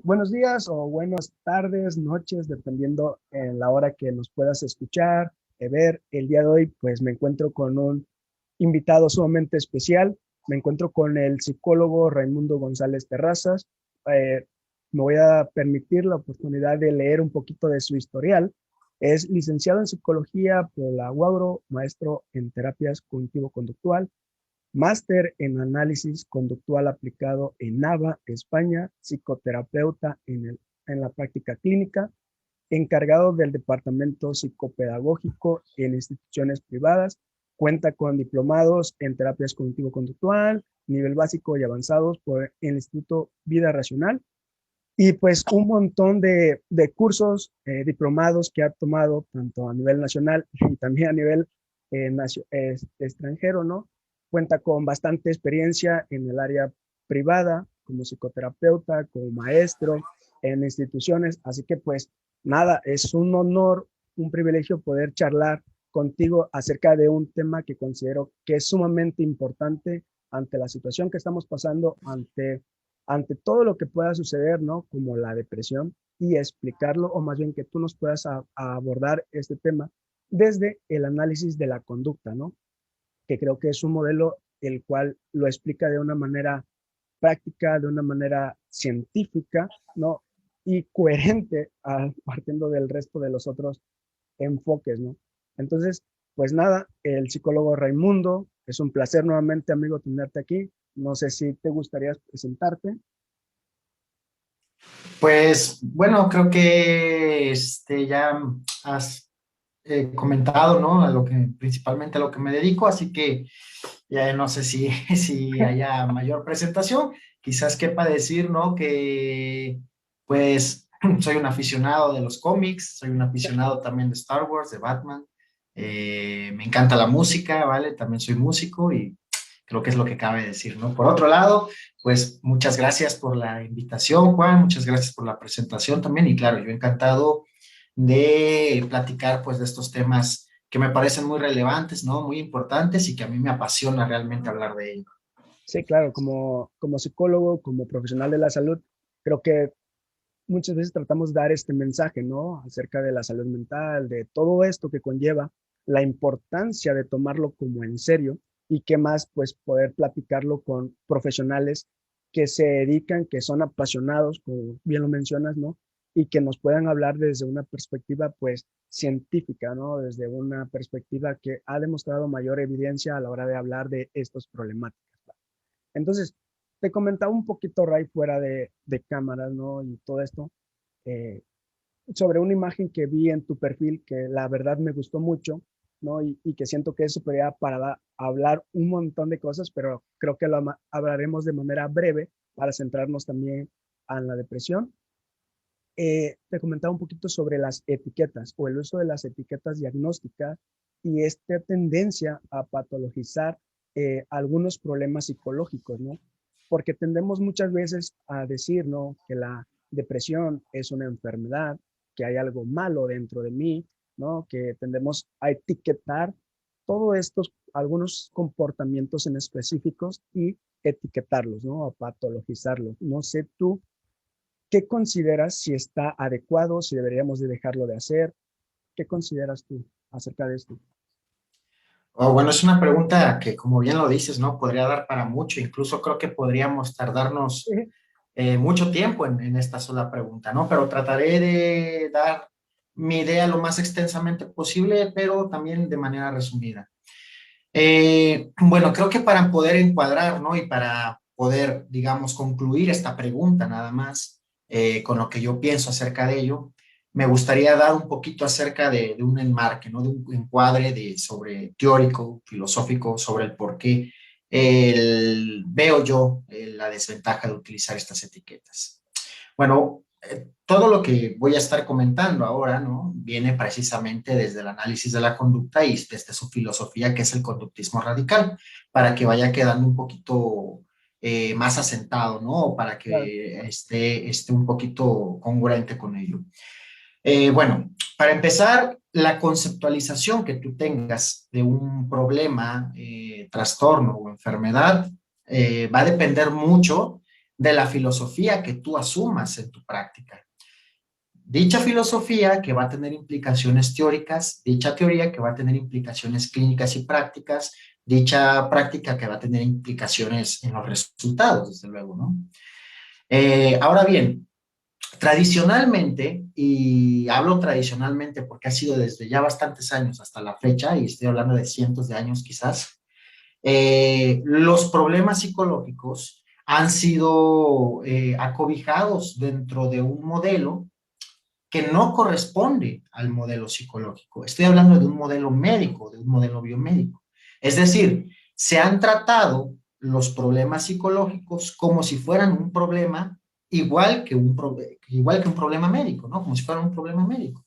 Buenos días o buenas tardes, noches, dependiendo en la hora que nos puedas escuchar, ver. El día de hoy, pues me encuentro con un invitado sumamente especial. Me encuentro con el psicólogo Raimundo González Terrazas. Eh, Me voy a permitir la oportunidad de leer un poquito de su historial. Es licenciado en psicología por la UABRO, maestro en terapias cognitivo-conductual, máster en análisis conductual aplicado en Nava, España, psicoterapeuta en la práctica clínica, encargado del departamento psicopedagógico en instituciones privadas, cuenta con diplomados en terapias cognitivo-conductual, nivel básico y avanzados por el Instituto Vida Racional, y pues un montón de cursos, diplomados que ha tomado tanto a nivel nacional y también a nivel extranjero, ¿no? Cuenta con bastante experiencia en el área privada, como psicoterapeuta, como maestro, en instituciones. Así que pues nada, es un honor, un privilegio poder charlar contigo acerca de un tema que considero que es sumamente importante ante la situación que estamos pasando, ante todo lo que pueda suceder, ¿no? Como la depresión, y explicarlo, o más bien que tú nos puedas a abordar este tema desde el análisis de la conducta, ¿no? Que creo que es un modelo el cual lo explica de una manera práctica, de una manera científica, ¿no? Y coherente, partiendo del resto de los otros enfoques, ¿no? Entonces, pues nada, el psicólogo Raimundo, es un placer nuevamente, amigo, tenerte aquí. No sé si te gustaría presentarte. Pues bueno, creo que ya has comentado, ¿no? A lo que, principalmente a lo que me dedico, así que ya no sé si, si haya mayor presentación. Quizás quepa decir, ¿no? Que pues soy un aficionado de los cómics, soy un aficionado también de Star Wars, de Batman. Me encanta la música, ¿vale? También soy músico y creo que es lo que cabe decir, ¿no? Por otro lado, pues muchas gracias por la invitación, Juan, muchas gracias por la presentación también y claro, yo encantado de platicar pues de estos temas que me parecen muy relevantes, ¿no? Muy importantes y que a mí me apasiona realmente hablar de ello. Sí, claro, como psicólogo, como profesional de la salud, creo que muchas veces tratamos de dar este mensaje, ¿no? Acerca de la salud mental, de todo esto que conlleva, la importancia de tomarlo como en serio y qué más, pues poder platicarlo con profesionales que se dedican, que son apasionados, como bien lo mencionas, ¿no? Y que nos puedan hablar desde una perspectiva, pues, científica, ¿no? Desde una perspectiva que ha demostrado mayor evidencia a la hora de hablar de estos problemáticas. Entonces, te comentaba un poquito, Ray, fuera de cámaras, ¿no? Y todo esto, eh, sobre una imagen que vi en tu perfil que la verdad me gustó mucho, ¿no? Y que siento que es superior para hablar un montón de cosas, pero creo que lo hablaremos de manera breve para centrarnos también en la depresión. Te comentaba un poquito sobre las etiquetas o el uso de las etiquetas diagnósticas y esta tendencia a patologizar algunos problemas psicológicos, ¿no? Porque tendemos muchas veces a decir, ¿no? Que la depresión es una enfermedad, que hay algo malo dentro de mí, ¿no? Que tendemos a etiquetar todos estos, algunos comportamientos en específicos y etiquetarlos, ¿no? A patologizarlos. No sé tú, ¿qué consideras si está adecuado, si deberíamos de dejarlo de hacer? ¿Qué consideras tú acerca de esto? Oh, bueno, es una pregunta que, como bien lo dices, ¿no? Podría dar para mucho, incluso creo que podríamos tardarnos mucho tiempo en esta sola pregunta, ¿no? Pero trataré de dar mi idea lo más extensamente posible, pero también de manera resumida. Bueno, creo que para poder encuadrar, ¿no? Y para poder, digamos, concluir esta pregunta nada más, con lo que yo pienso acerca de ello, me gustaría dar un poquito acerca de un enmarque, ¿no? De un encuadre sobre teórico, filosófico, sobre el por qué veo yo la desventaja de utilizar estas etiquetas. Bueno, todo lo que voy a estar comentando ahora, ¿no? Viene precisamente desde el análisis de la conducta y desde su filosofía, que es el conductismo radical, para que vaya quedando un poquito más asentado, ¿no? O para Claro, que esté un poquito congruente con ello. Bueno, para empezar, la conceptualización que tú tengas de un problema, trastorno o enfermedad va a depender mucho de la filosofía que tú asumas en tu práctica. Dicha filosofía que va a tener implicaciones teóricas, dicha teoría que va a tener implicaciones clínicas y prácticas, dicha práctica que va a tener implicaciones en los resultados, desde luego, ¿no? Ahora bien, tradicionalmente, y hablo tradicionalmente porque ha sido desde ya bastantes años hasta la fecha, y estoy hablando de cientos de años quizás, los problemas psicológicos han sido acobijados dentro de un modelo que no corresponde al modelo psicológico. Estoy hablando de un modelo médico, de un modelo biomédico. Es decir, se han tratado los problemas psicológicos como si fueran un problema igual que un problema médico, ¿no? Como si fuera un problema médico.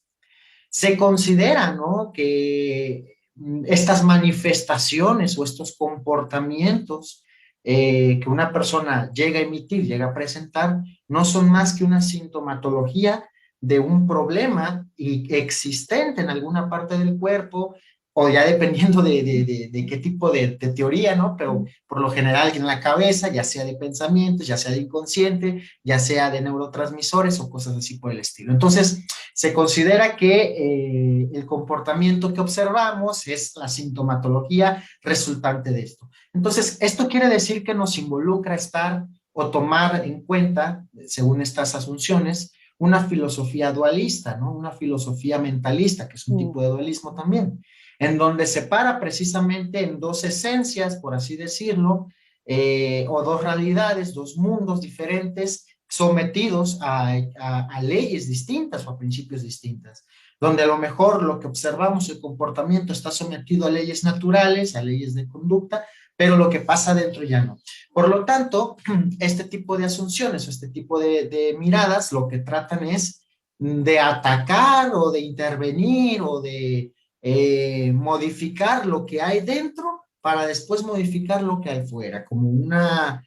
Se considera, ¿no?, que estas manifestaciones o estos comportamientos que una persona llega a emitir, llega a presentar, no son más que una sintomatología de un problema existente en alguna parte del cuerpo, o ya dependiendo de qué tipo de teoría, ¿no? Pero por lo general en la cabeza, ya sea de pensamientos, ya sea de inconsciente, ya sea de neurotransmisores o cosas así por el estilo. Entonces, se considera que el comportamiento que observamos es la sintomatología resultante de esto. Entonces, esto quiere decir que nos involucra estar o tomar en cuenta, según estas asunciones, una filosofía dualista, ¿no? Una filosofía mentalista, que es un tipo de dualismo también, en donde separa precisamente en dos esencias, por así decirlo, o dos realidades, dos mundos diferentes, sometidos a leyes distintas o a principios distintas, donde a lo mejor lo que observamos, el comportamiento está sometido a leyes naturales, a leyes de conducta, pero lo que pasa dentro ya no. Por lo tanto, este tipo de asunciones o este tipo de miradas lo que tratan es de atacar o de intervenir o de modificar lo que hay dentro para después modificar lo que hay fuera, como una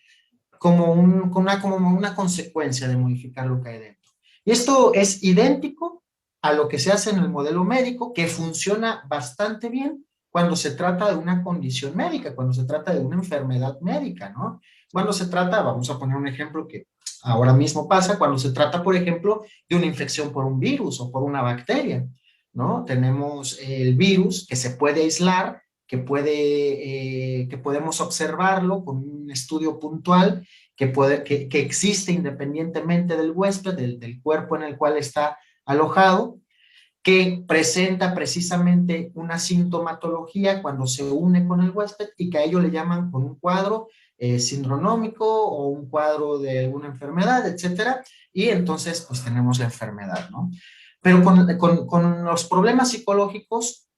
consecuencia de modificar lo que hay dentro. Y esto es idéntico a lo que se hace en el modelo médico, que funciona bastante bien cuando se trata de una condición médica, cuando se trata de una enfermedad médica, ¿no? Cuando se trata, vamos a poner un ejemplo que ahora mismo pasa, cuando se trata, por ejemplo, de una infección por un virus o por una bacteria, ¿no? Tenemos el virus que se puede aislar, que podemos observarlo con un estudio puntual, que existe independientemente del huésped, del cuerpo en el cual está alojado, que presenta precisamente una sintomatología cuando se une con el huésped y que a ello le llaman con un cuadro sindronómico o un cuadro de alguna enfermedad, etcétera, y entonces pues tenemos la enfermedad, ¿no? Pero con los problemas psicológicos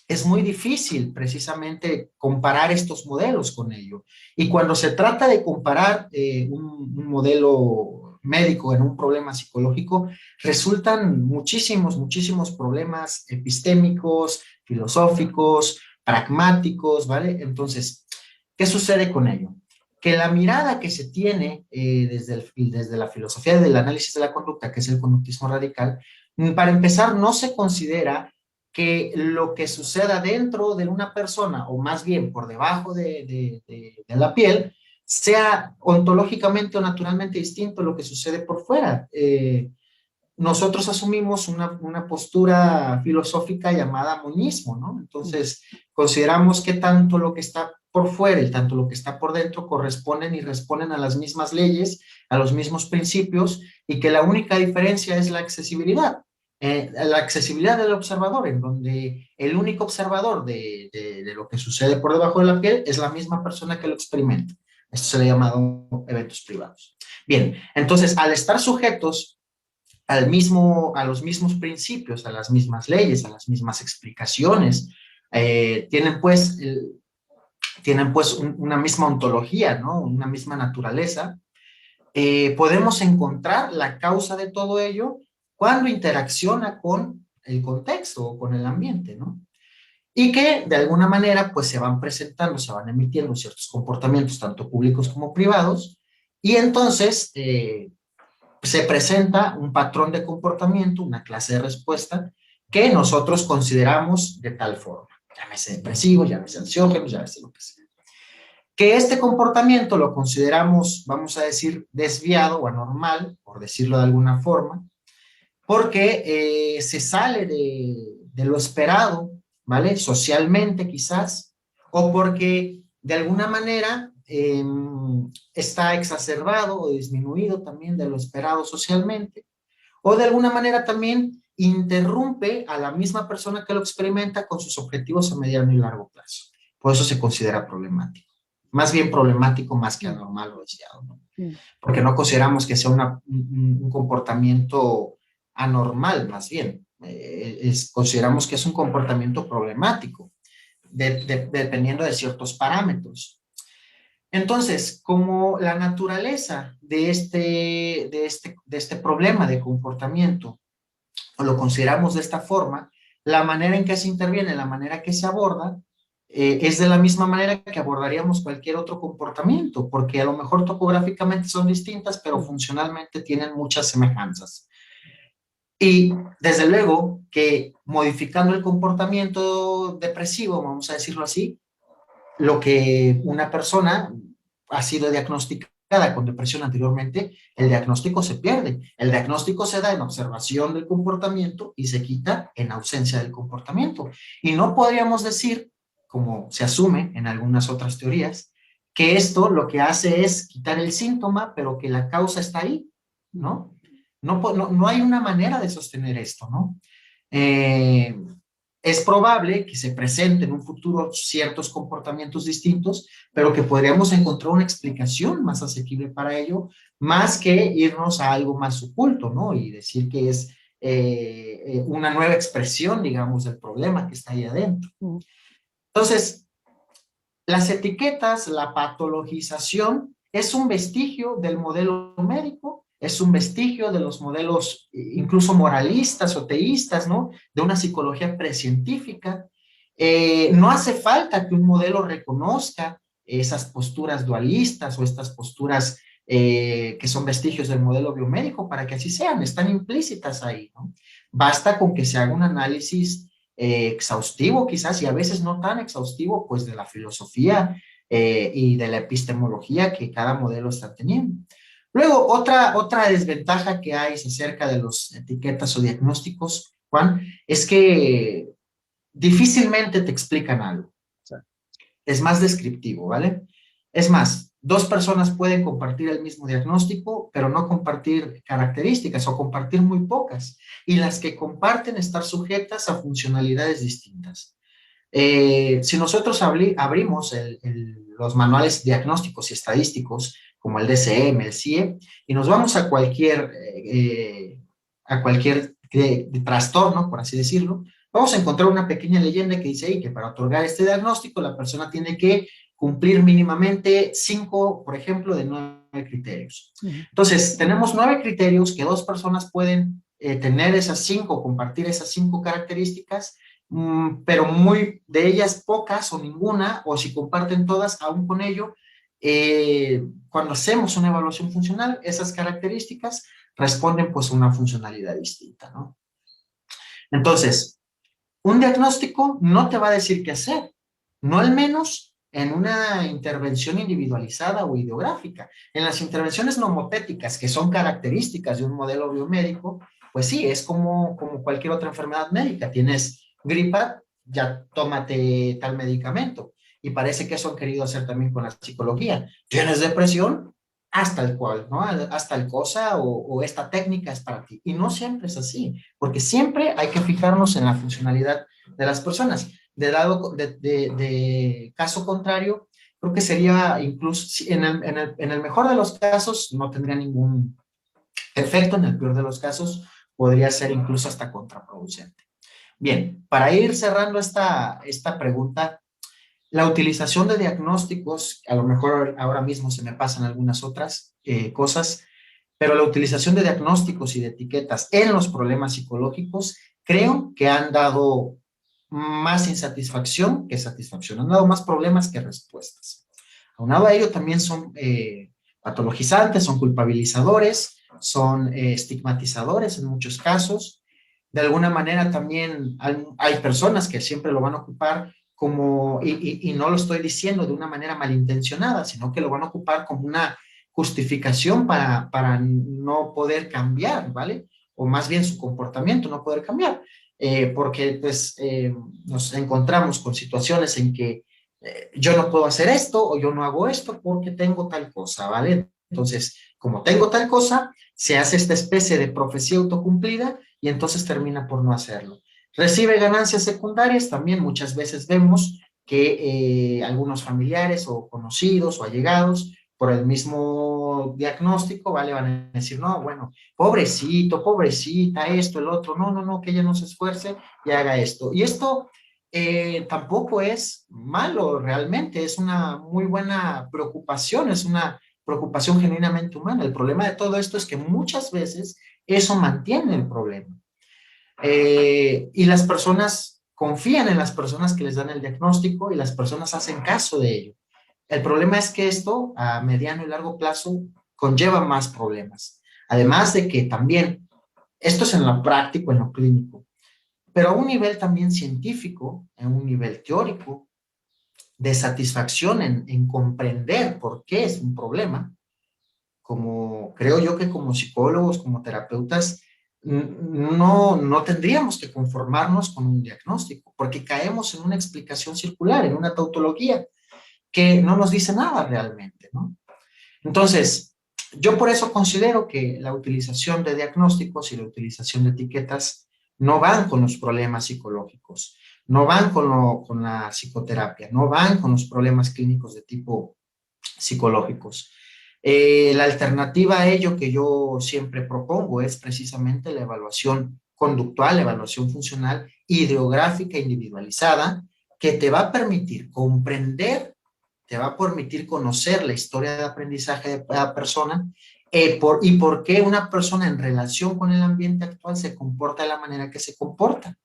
es muy difícil precisamente comparar estos modelos con ello. Y cuando se trata de comparar un modelo médico en un problema psicológico, resultan muchísimos problemas epistémicos, filosóficos, pragmáticos, ¿vale? Entonces, ¿qué sucede con ello? Que la mirada que se tiene desde la filosofía del análisis de la conducta, que es el conductismo radical, para empezar, no se considera que lo que suceda dentro de una persona, o más bien por debajo de la piel, sea ontológicamente o naturalmente distinto a lo que sucede por fuera. Nosotros asumimos una postura filosófica llamada monismo, ¿no? Entonces, consideramos que tanto lo que está por fuera y tanto lo que está por dentro corresponden y responden a las mismas leyes, a los mismos principios, y que la única diferencia es la accesibilidad. La accesibilidad del observador, en donde el único observador de lo que sucede por debajo de la piel es la misma persona que lo experimenta. Esto se le ha llamado eventos privados. Bien, entonces, al estar sujetos a los mismos principios, a las mismas leyes, a las mismas explicaciones, tienen pues una misma ontología, ¿no? Una misma naturaleza. Podemos encontrar la causa de todo ello cuando interacciona con el contexto o con el ambiente, ¿no? Y que de alguna manera pues se van presentando, se van emitiendo ciertos comportamientos, tanto públicos como privados, y entonces se presenta un patrón de comportamiento, una clase de respuesta que nosotros consideramos de tal forma, llámese depresivo, llámese ansiógeno, llámese lo que sea. Que este comportamiento lo consideramos, vamos a decir, desviado o anormal, por decirlo de alguna forma, porque se sale de lo esperado, ¿vale? Socialmente quizás, o porque de alguna manera está exacerbado o disminuido también de lo esperado socialmente, o de alguna manera también interrumpe a la misma persona que lo experimenta con sus objetivos a mediano y largo plazo. Por eso se considera problemático. Más bien problemático más que anormal o desviado, ¿no? Porque no consideramos que sea un comportamiento anormal, más bien. Consideramos que es un comportamiento problemático, dependiendo de ciertos parámetros. Entonces, como la naturaleza de este problema de comportamiento, o lo consideramos de esta forma, la manera en que se interviene, la manera que se aborda, es de la misma manera que abordaríamos cualquier otro comportamiento, porque a lo mejor topográficamente son distintas, pero funcionalmente tienen muchas semejanzas. Y desde luego que modificando el comportamiento depresivo, vamos a decirlo así, lo que una persona ha sido diagnosticada con depresión anteriormente, el diagnóstico se pierde. El diagnóstico se da en observación del comportamiento y se quita en ausencia del comportamiento. Y no podríamos decir, como se asume en algunas otras teorías, que esto lo que hace es quitar el síntoma, pero que la causa está ahí, ¿no? No hay una manera de sostener esto, ¿no? Es probable que se presenten en un futuro ciertos comportamientos distintos, pero que podríamos encontrar una explicación más asequible para ello, más que irnos a algo más oculto, ¿no? Y decir que es una nueva expresión, digamos, del problema que está ahí adentro. Entonces, las etiquetas, la patologización, es un vestigio del modelo médico, es un vestigio de los modelos incluso moralistas o teístas, ¿no? De una psicología precientífica. No hace falta que un modelo reconozca esas posturas dualistas o estas posturas que son vestigios del modelo biomédico para que así sean, están implícitas ahí, ¿no? Basta con que se haga un análisis exhaustivo quizás y a veces no tan exhaustivo, pues de la filosofía y de la epistemología que cada modelo está teniendo. Luego, otra desventaja que hay acerca de las etiquetas o diagnósticos, Juan, es que difícilmente te explican algo. Es más descriptivo, ¿vale? Es más, dos personas pueden compartir el mismo diagnóstico, pero no compartir características o compartir muy pocas. Y las que comparten estar sujetas a funcionalidades distintas. Si nosotros abrimos los manuales diagnósticos y estadísticos, como el DSM, el CIE, y nos vamos a cualquier trastorno, por así decirlo, vamos a encontrar una pequeña leyenda que dice ahí que para otorgar este diagnóstico la persona tiene que cumplir mínimamente 5, por ejemplo, de 9 criterios. Entonces, tenemos 9 criterios que dos personas pueden tener esas 5, compartir esas 5 características, pero de ellas pocas o ninguna, o si comparten todas, aún con ello, cuando hacemos una evaluación funcional, esas características responden pues a una funcionalidad distinta, ¿no? Entonces, un diagnóstico no te va a decir qué hacer, no al menos en una intervención individualizada o ideográfica. En las intervenciones nomotéticas, que son características de un modelo biomédico, pues sí, es como cualquier otra enfermedad médica. Tienes gripa, ya tómate tal medicamento. Y parece que eso han querido hacer también con la psicología. ¿Tienes depresión? Hasta el cual, ¿no? Hasta el cosa o esta técnica es para ti. Y no siempre es así, porque siempre hay que fijarnos en la funcionalidad de las personas. De caso contrario, creo que sería incluso, en el mejor de los casos, no tendría ningún efecto, en el peor de los casos, podría ser incluso hasta contraproducente. Bien, para ir cerrando esta pregunta, la utilización de diagnósticos, a lo mejor ahora mismo se me pasan algunas otras cosas, pero la utilización de diagnósticos y de etiquetas en los problemas psicológicos creo que han dado más insatisfacción que satisfacción, han dado más problemas que respuestas. Aunado a ello también son patologizantes, son culpabilizadores, son estigmatizadores en muchos casos. De alguna manera también hay personas que siempre lo van a ocupar y no lo estoy diciendo de una manera malintencionada, sino que lo van a ocupar como una justificación para no poder cambiar, ¿vale? O más bien su comportamiento no poder cambiar, porque pues nos encontramos con situaciones en que yo no puedo hacer esto o yo no hago esto porque tengo tal cosa, ¿vale? Entonces, como tengo tal cosa, se hace esta especie de profecía autocumplida y entonces termina por no hacerlo. Recibe ganancias secundarias, también muchas veces vemos que algunos familiares o conocidos o allegados por el mismo diagnóstico, ¿vale? Van a decir, no, bueno, pobrecito, pobrecita, esto, el otro, no, no, no, que ella no se esfuerce y haga esto. Y esto tampoco es malo realmente, es una muy buena preocupación, es una preocupación genuinamente humana. El problema de todo esto es que muchas veces eso mantiene el problema. Y las personas confían en las personas que les dan el diagnóstico y las personas hacen caso de ello. El problema es que esto a mediano y largo plazo conlleva más problemas. Además de que también, esto es en lo práctico, en lo clínico, pero a un nivel también científico, en un nivel teórico, de satisfacción en comprender por qué es un problema, como creo yo que como psicólogos, como terapeutas, no tendríamos que conformarnos con un diagnóstico, porque caemos en una explicación circular, en una tautología, que no nos dice nada realmente, ¿no? Entonces, yo por eso considero que la utilización de diagnósticos y la utilización de etiquetas no van con los problemas psicológicos, no van con la psicoterapia, no van con los problemas clínicos de tipo psicológicos. La alternativa a ello que yo siempre propongo es precisamente la evaluación conductual, la evaluación funcional, ideográfica, individualizada, que te va a permitir comprender, te va a permitir conocer la historia de aprendizaje de cada persona y por qué una persona en relación con el ambiente actual se comporta de la manera que se comporta.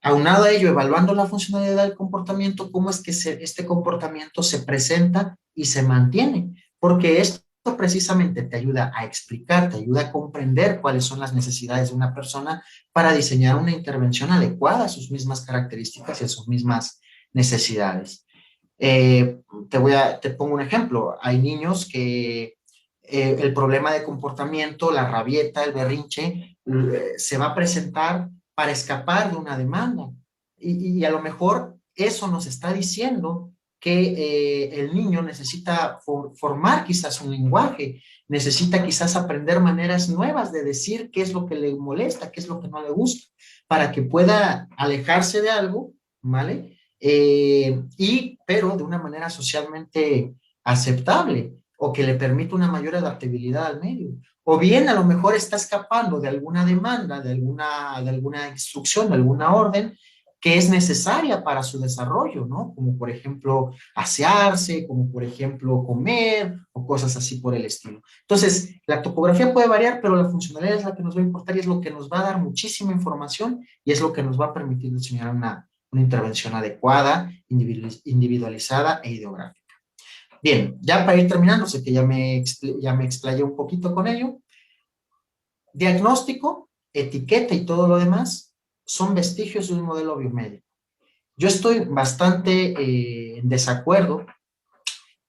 Aunado a ello, evaluando la funcionalidad del comportamiento, cómo es que este comportamiento se presenta y se mantiene, porque esto precisamente te ayuda a explicar, te ayuda a comprender cuáles son las necesidades de una persona para diseñar una intervención adecuada a sus mismas características y a sus mismas necesidades. Te pongo un ejemplo. Hay niños que el problema de comportamiento, la rabieta, el berrinche, se va a presentar para escapar de una demanda. Y a lo mejor eso nos está diciendo que el niño necesita formar quizás un lenguaje, necesita quizás aprender maneras nuevas de decir qué es lo que le molesta, qué es lo que no le gusta, para que pueda alejarse de algo, ¿vale? Pero de una manera socialmente aceptable o que le permita una mayor adaptabilidad al medio. O bien a lo mejor está escapando de alguna demanda, de alguna instrucción, de alguna orden que es necesaria para su desarrollo, ¿no? Como por ejemplo asearse, como por ejemplo comer o cosas así por el estilo. Entonces, la topografía puede variar, pero la funcionalidad es la que nos va a importar y es lo que nos va a dar muchísima información y es lo que nos va a permitir diseñar una intervención adecuada, individualizada e ideográfica. Bien, ya para ir terminando, sé que ya me explayé un poquito con ello. Diagnóstico, etiqueta y todo lo demás son vestigios de un modelo biomédico. Yo estoy bastante en desacuerdo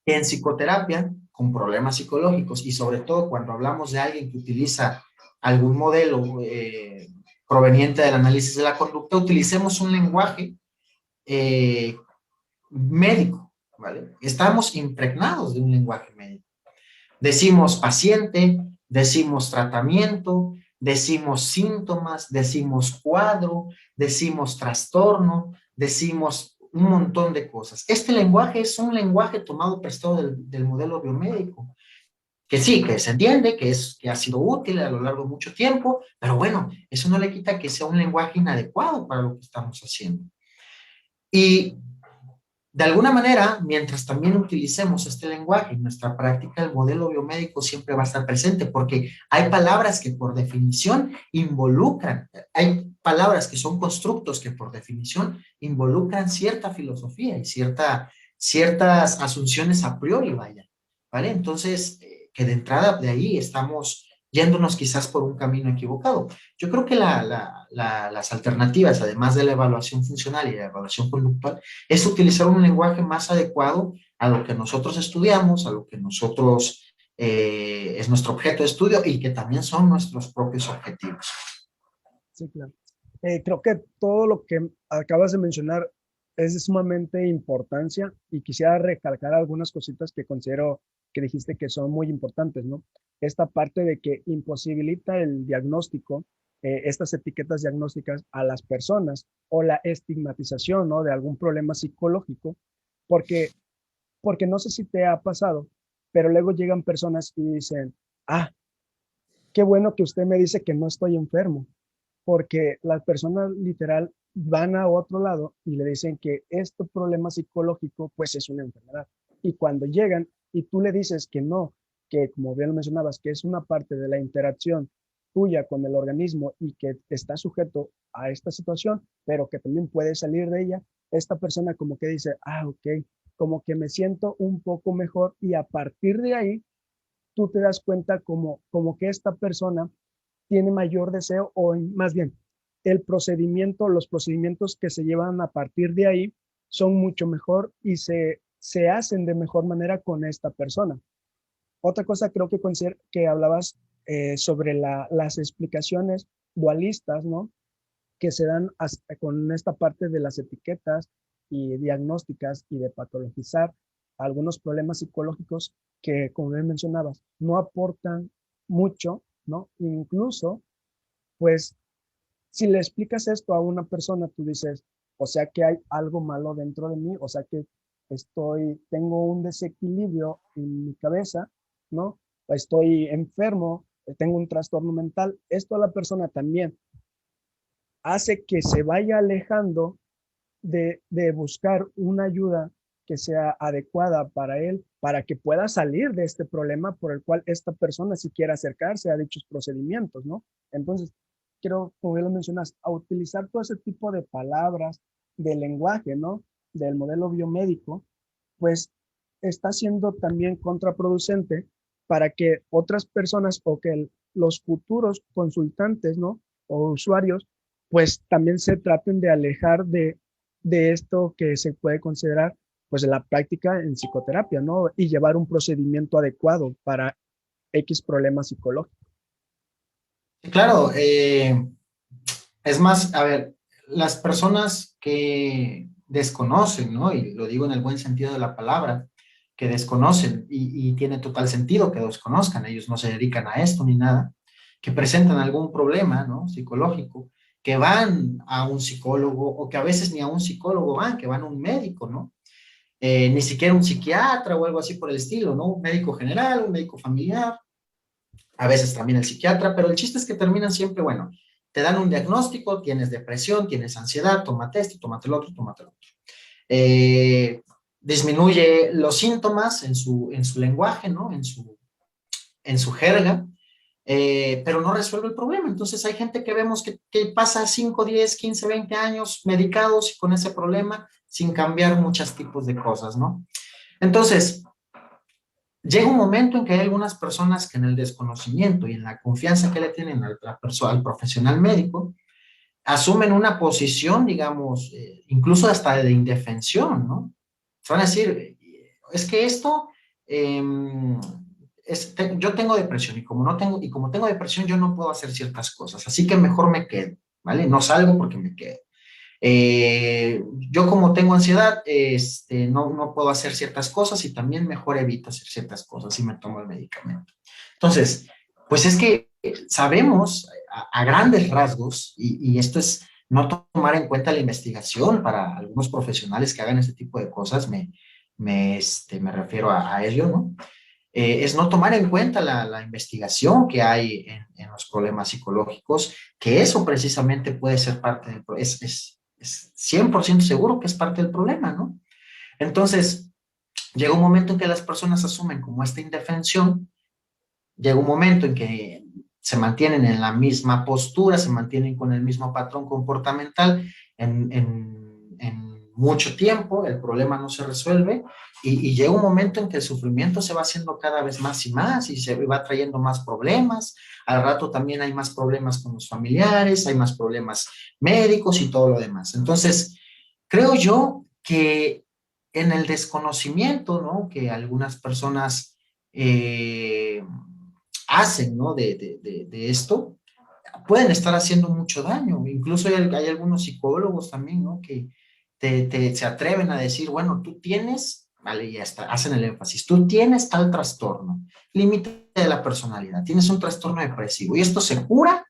que en psicoterapia, con problemas psicológicos y sobre todo cuando hablamos de alguien que utiliza algún modelo proveniente del análisis de la conducta, utilicemos un lenguaje médico, ¿vale? Estamos impregnados de un lenguaje médico. Decimos paciente, decimos tratamiento, decimos síntomas, decimos cuadro, decimos trastorno, decimos un montón de cosas. Este lenguaje es un lenguaje tomado prestado del modelo biomédico, que sí, que se entiende, que ha sido útil a lo largo de mucho tiempo, pero bueno, eso no le quita que sea un lenguaje inadecuado para lo que estamos haciendo. Y de alguna manera, mientras también utilicemos este lenguaje en nuestra práctica, el modelo biomédico siempre va a estar presente, porque hay palabras que por definición involucran, hay palabras que son constructos que por definición involucran cierta filosofía y ciertas asunciones a priori, vaya, ¿vale? Entonces, que de entrada de ahí estamos yéndonos quizás por un camino equivocado. Yo creo que las alternativas, además de la evaluación funcional y la evaluación conductual, es utilizar un lenguaje más adecuado a lo que nosotros estudiamos, a lo que nosotros es nuestro objeto de estudio y que también son nuestros propios objetivos. Sí, claro. Creo que todo lo que acabas de mencionar es de sumamente importancia y quisiera recalcar algunas cositas que considero que dijiste que son muy importantes, ¿no? Esta parte de que imposibilita el diagnóstico, estas etiquetas diagnósticas a las personas o la estigmatización, ¿no? De algún problema psicológico, porque, porque no sé si te ha pasado, pero luego llegan personas y dicen, ah, qué bueno que usted me dice que no estoy enfermo, porque las personas literal van a otro lado y le dicen que este problema psicológico pues es una enfermedad. Y cuando llegan y tú le dices que no, que como bien lo mencionabas, que es una parte de la interacción tuya con el organismo y que está sujeto a esta situación, pero que también puede salir de ella, esta persona como que dice, ah, ok, como que me siento un poco mejor y a partir de ahí tú te das cuenta como que esta persona tiene mayor deseo o más bien el procedimiento, los procedimientos que se llevan a partir de ahí son mucho mejor y se hacen de mejor manera con esta persona. Otra cosa creo que hablabas sobre las explicaciones dualistas, ¿no? Que se dan con esta parte de las etiquetas y diagnósticas y de patologizar algunos problemas psicológicos que, como bien mencionabas, no aportan mucho, ¿no? Incluso, pues, si le explicas esto a una persona, tú dices, o sea que hay algo malo dentro de mí, o sea que tengo un desequilibrio en mi cabeza, ¿no? Estoy enfermo, tengo un trastorno mental. Esto a la persona también hace que se vaya alejando de buscar una ayuda que sea adecuada para él, para que pueda salir de este problema por el cual esta persona si quiere acercarse a dichos procedimientos, ¿no? Entonces, quiero, como ya lo mencionas, a utilizar todo ese tipo de palabras, de lenguaje, ¿no? Del modelo biomédico, pues está siendo también contraproducente para que otras personas o que los futuros consultantes, ¿no? O usuarios, pues también se traten de alejar de esto que se puede considerar pues la práctica en psicoterapia, ¿no? Y llevar un procedimiento adecuado para X problemas psicológicos. Claro, es más, a ver, las personas que desconocen, ¿no? Y lo digo en el buen sentido de la palabra, que desconocen, y tiene total sentido que desconozcan, ellos no se dedican a esto ni nada, que presentan algún problema, ¿no? Psicológico, que van a un psicólogo o que a veces ni a un psicólogo van, que van a un médico, ¿no? Ni siquiera un psiquiatra o algo así por el estilo, ¿no? Un médico general, un médico familiar, a veces también el psiquiatra, pero el chiste es que terminan siempre, bueno, te dan un diagnóstico, tienes depresión, tienes ansiedad, tómate esto, tómate el otro, tómate el otro. Disminuye los síntomas en su lenguaje, ¿no? En su jerga, pero no resuelve el problema. Entonces hay gente que vemos que pasa 5, 10, 15, 20 años medicados y con ese problema sin cambiar muchos tipos de cosas, ¿no? Entonces, llega un momento en que hay algunas personas que en el desconocimiento y en la confianza que le tienen al profesional médico, asumen una posición, digamos, incluso hasta de indefensión, ¿no? Se van a decir, es que esto, eh, yo tengo depresión y como tengo depresión yo no puedo hacer ciertas cosas, así que mejor me quedo, ¿vale? No salgo porque me quedo. Yo como tengo ansiedad, no puedo hacer ciertas cosas y también mejor evito hacer ciertas cosas y me tomo el medicamento. Entonces, pues es que sabemos a grandes rasgos, y esto es no tomar en cuenta la investigación para algunos profesionales que hagan este tipo de cosas, me refiero a ello, ¿no? Es no tomar en cuenta la investigación que hay en los problemas psicológicos, que eso precisamente puede ser parte del problema, es 100% seguro que es parte del problema, ¿no? Entonces, llega un momento en que las personas asumen como esta indefensión, llega un momento en que se mantienen en la misma postura, se mantienen con el mismo patrón comportamental en mucho tiempo, el problema no se resuelve y llega un momento en que el sufrimiento se va haciendo cada vez más y más y se va trayendo más problemas. Al rato también hay más problemas con los familiares, hay más problemas médicos y todo lo demás. Entonces, creo yo que en el desconocimiento, ¿no? Que algunas personas hacen, ¿no? De esto, pueden estar haciendo mucho daño. Incluso hay algunos psicólogos también, ¿no? Que se atreven a decir, bueno, tú tienes, vale, ya está, hacen el énfasis, tú tienes tal trastorno, límite de la personalidad, tienes un trastorno depresivo y esto se cura,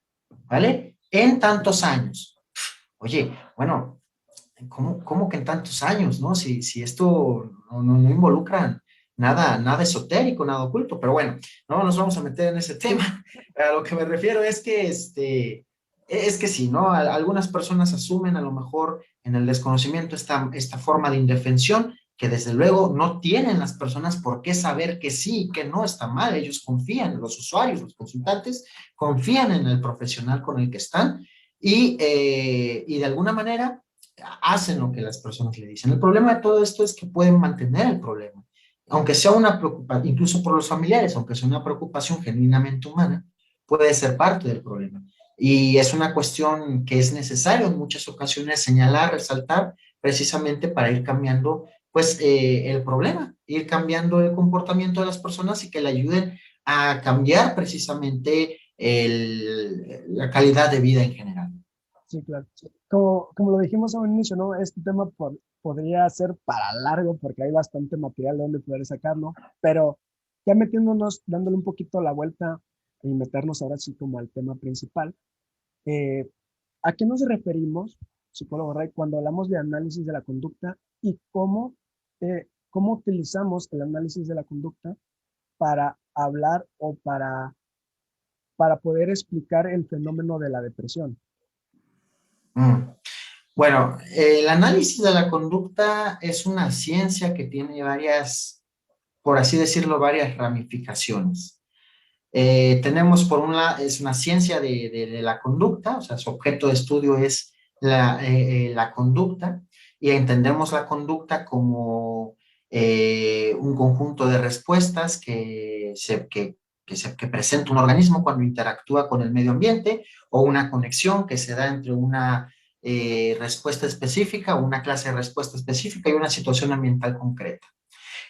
¿vale? En tantos años. Oye, bueno, ¿cómo que en tantos años, no? Si esto no involucra nada esotérico, nada oculto, pero bueno, no nos vamos a meter en ese tema. A lo que me refiero es que, es que sí, ¿no? Algunas personas asumen a lo mejor en el desconocimiento esta forma de indefensión que desde luego no tienen las personas por qué saber que sí y que no está mal. Ellos confían, los usuarios, los consultantes, confían en el profesional con el que están y de alguna manera hacen lo que las personas le dicen. El problema de todo esto es que pueden mantener el problema, aunque sea una preocupación, incluso por los familiares, aunque sea una preocupación genuinamente humana, puede ser parte del problema. Y es una cuestión que es necesario en muchas ocasiones señalar, resaltar, precisamente para ir cambiando, pues, el problema, ir cambiando el comportamiento de las personas y que le ayuden a cambiar precisamente la calidad de vida en general. Sí, claro. Como lo dijimos a un inicio, ¿no? Este tema podría ser para largo porque hay bastante material de donde poder sacarlo, pero ya metiéndonos, dándole un poquito la vuelta y meternos ahora sí como al tema principal, eh, ¿a qué nos referimos, psicólogo Ray, cuando hablamos de análisis de la conducta y cómo utilizamos el análisis de la conducta para hablar o para poder explicar el fenómeno de la depresión? Mm. Bueno, el análisis de la conducta es una ciencia que tiene varias, por así decirlo, varias ramificaciones. Tenemos por un lado, es una ciencia de la conducta, o sea, su objeto de estudio es la conducta y entendemos la conducta como un conjunto de respuestas que presenta un organismo cuando interactúa con el medio ambiente o una conexión que se da entre una respuesta específica o una clase de respuesta específica y una situación ambiental concreta.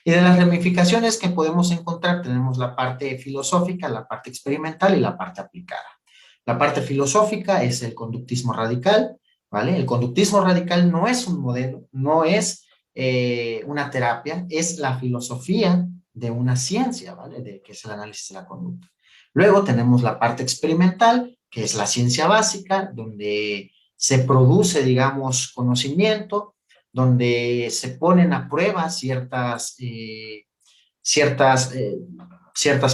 Y de las ramificaciones que podemos encontrar, tenemos la parte filosófica, la parte experimental y la parte aplicada. La parte filosófica es el conductismo radical, ¿vale? El conductismo radical no es un modelo, no es una terapia, es la filosofía de una ciencia, ¿vale? Que es el análisis de la conducta. Luego tenemos la parte experimental, que es la ciencia básica, donde se produce, digamos, conocimiento, donde se ponen a prueba ciertas, ciertas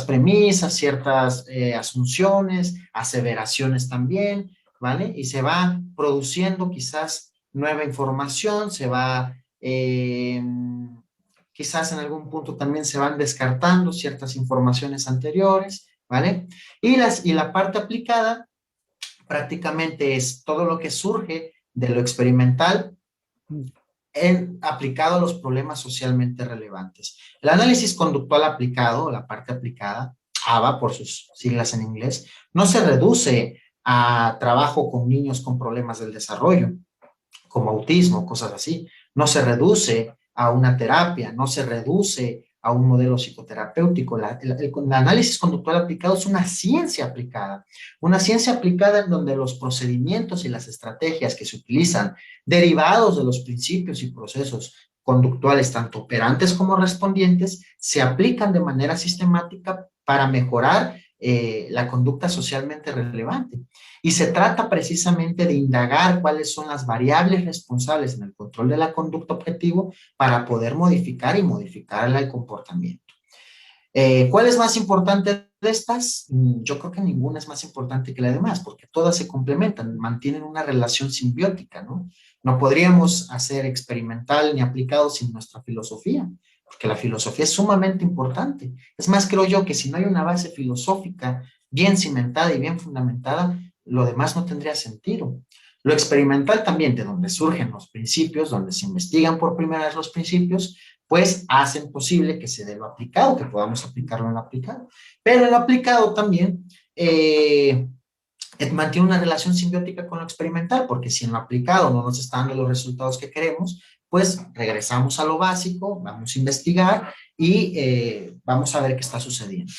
premisas, ciertas asunciones, aseveraciones también, ¿vale? Y se va produciendo quizás nueva información, quizás en algún punto también se van descartando ciertas informaciones anteriores, ¿vale? Y la parte aplicada prácticamente es todo lo que surge de lo experimental aplicado a los problemas socialmente relevantes. El análisis conductual aplicado, la parte aplicada, ABA por sus siglas en inglés, no se reduce a trabajo con niños con problemas del desarrollo, como autismo, cosas así. No se reduce a una terapia, no se reduce a un modelo psicoterapéutico. El análisis conductual aplicado es una ciencia aplicada en donde los procedimientos y las estrategias que se utilizan, derivados de los principios y procesos conductuales, tanto operantes como respondientes, se aplican de manera sistemática para mejorar la conducta socialmente relevante. Y se trata precisamente de indagar cuáles son las variables responsables en el control de la conducta objetivo para poder modificar y modificar el comportamiento. ¿Cuál es más importante de estas? Yo creo que ninguna es más importante que la demás, porque todas se complementan, mantienen una relación simbiótica, ¿no? No podríamos hacer experimental ni aplicado sin nuestra filosofía, porque la filosofía es sumamente importante. Es más, creo yo que si no hay una base filosófica bien cimentada y bien fundamentada, lo demás no tendría sentido. Lo experimental también, de donde surgen los principios, donde se investigan por primera vez los principios, pues hacen posible que se dé lo aplicado, que podamos aplicarlo en lo aplicado. Pero el aplicado también mantiene una relación simbiótica con lo experimental, porque si en lo aplicado no nos están dando los resultados que queremos, pues regresamos a lo básico, vamos a investigar y vamos a ver qué está sucediendo.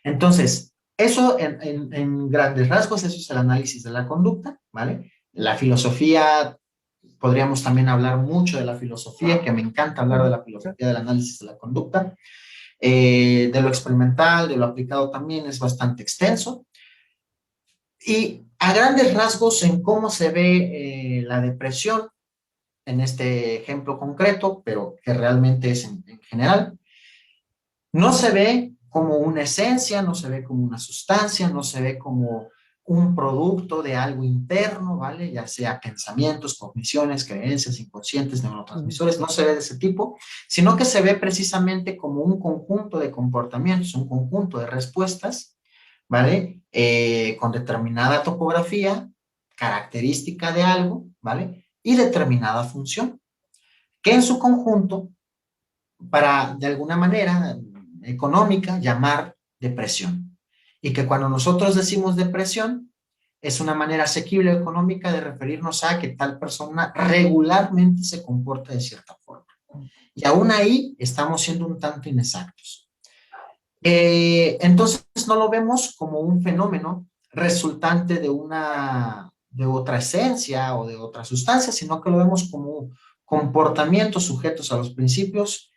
Entonces, eso en grandes rasgos, eso es el análisis de la conducta, ¿vale? La filosofía, podríamos también hablar mucho de la filosofía, que me encanta hablar de la filosofía del análisis de la conducta. De lo experimental, de lo aplicado también es bastante extenso. Y a grandes rasgos en cómo se ve la depresión, en este ejemplo concreto, pero que realmente es en general, no se ve como una esencia, no se ve como una sustancia, no se ve como un producto de algo interno, ¿vale? Ya sea pensamientos, cogniciones, creencias, inconscientes, neurotransmisores, no se ve de ese tipo, sino que se ve precisamente como un conjunto de comportamientos, un conjunto de respuestas, ¿vale? Con determinada topografía, característica de algo, ¿vale? Y determinada función, que en su conjunto, para de alguna manera económica, llamar depresión. Y que cuando nosotros decimos depresión, es una manera asequible económica de referirnos a que tal persona regularmente se comporta de cierta forma. Y aún ahí estamos siendo un tanto inexactos. Entonces no lo vemos como un fenómeno resultante de otra esencia o de otra sustancia, sino que lo vemos como comportamientos sujetos a los principios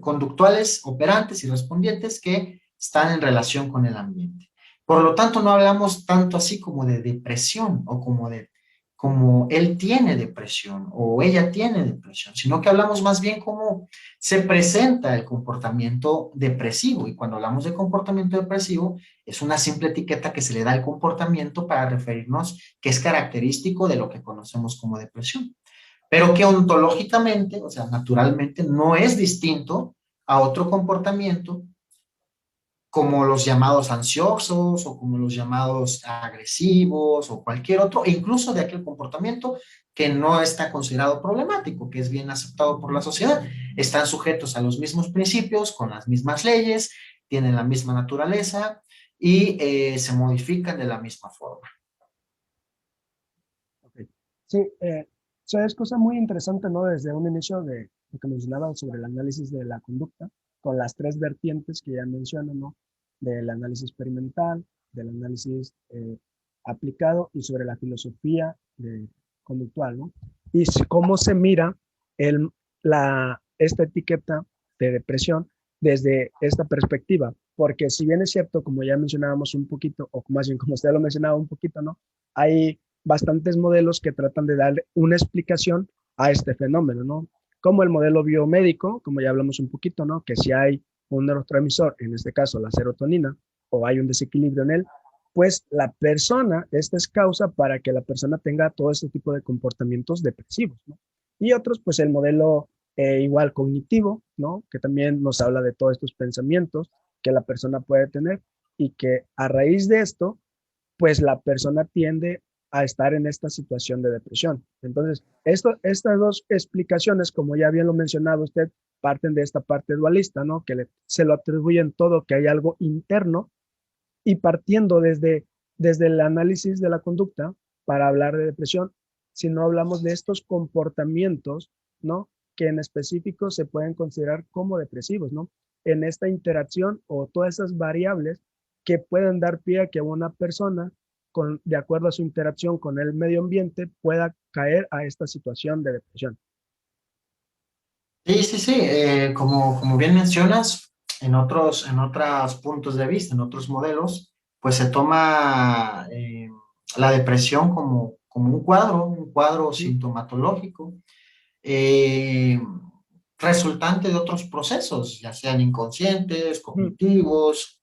conductuales, operantes y respondientes que están en relación con el ambiente. Por lo tanto, no hablamos tanto así como de depresión o como él tiene depresión o ella tiene depresión, sino que hablamos más bien cómo se presenta el comportamiento depresivo. Y cuando hablamos de comportamiento depresivo, es una simple etiqueta que se le da al comportamiento para referirnos que es característico de lo que conocemos como depresión, pero que ontológicamente, o sea, naturalmente, no es distinto a otro comportamiento como los llamados ansiosos o como los llamados agresivos o cualquier otro, e incluso de aquel comportamiento que no está considerado problemático, que es bien aceptado por la sociedad. Están sujetos a los mismos principios, con las mismas leyes, tienen la misma naturaleza y se modifican de la misma forma. Okay. Sí, eso es cosa muy interesante, ¿no? Desde un inicio de lo que mencionaba sobre el análisis de la conducta, con las tres vertientes que ya mencioné, ¿no? Del análisis experimental, del análisis aplicado y sobre la filosofía conductual, ¿no? Y cómo se mira esta etiqueta de depresión desde esta perspectiva. Porque si bien es cierto, como ya mencionábamos un poquito, o más bien como usted lo mencionaba un poquito, ¿no? Hay bastantes modelos que tratan de dar una explicación a este fenómeno, ¿no? Como el modelo biomédico, como ya hablamos un poquito, ¿no? Que si hay un neurotransmisor, en este caso la serotonina, o hay un desequilibrio en él, pues la persona, esta es causa para que la persona tenga todo este tipo de comportamientos depresivos, ¿no? Y otros, pues el modelo igual cognitivo, ¿no? Que también nos habla de todos estos pensamientos que la persona puede tener y que a raíz de esto, pues la persona tiende a estar en esta situación de depresión. Entonces, estas dos explicaciones, como ya bien lo mencionaba usted, parten de esta parte dualista, ¿no? Que se lo atribuyen todo, que hay algo interno, y partiendo desde el análisis de la conducta para hablar de depresión, si no hablamos de estos comportamientos, ¿no? Que en específico se pueden considerar como depresivos, ¿no? En esta interacción o todas esas variables que pueden dar pie a que una persona, de acuerdo a su interacción con el medio ambiente, pueda caer a esta situación de depresión. Sí, sí, sí, como bien mencionas, en otros puntos de vista, en otros modelos, pues se toma la depresión como un cuadro sintomatológico, eh, resultante de otros procesos, ya sean inconscientes, cognitivos,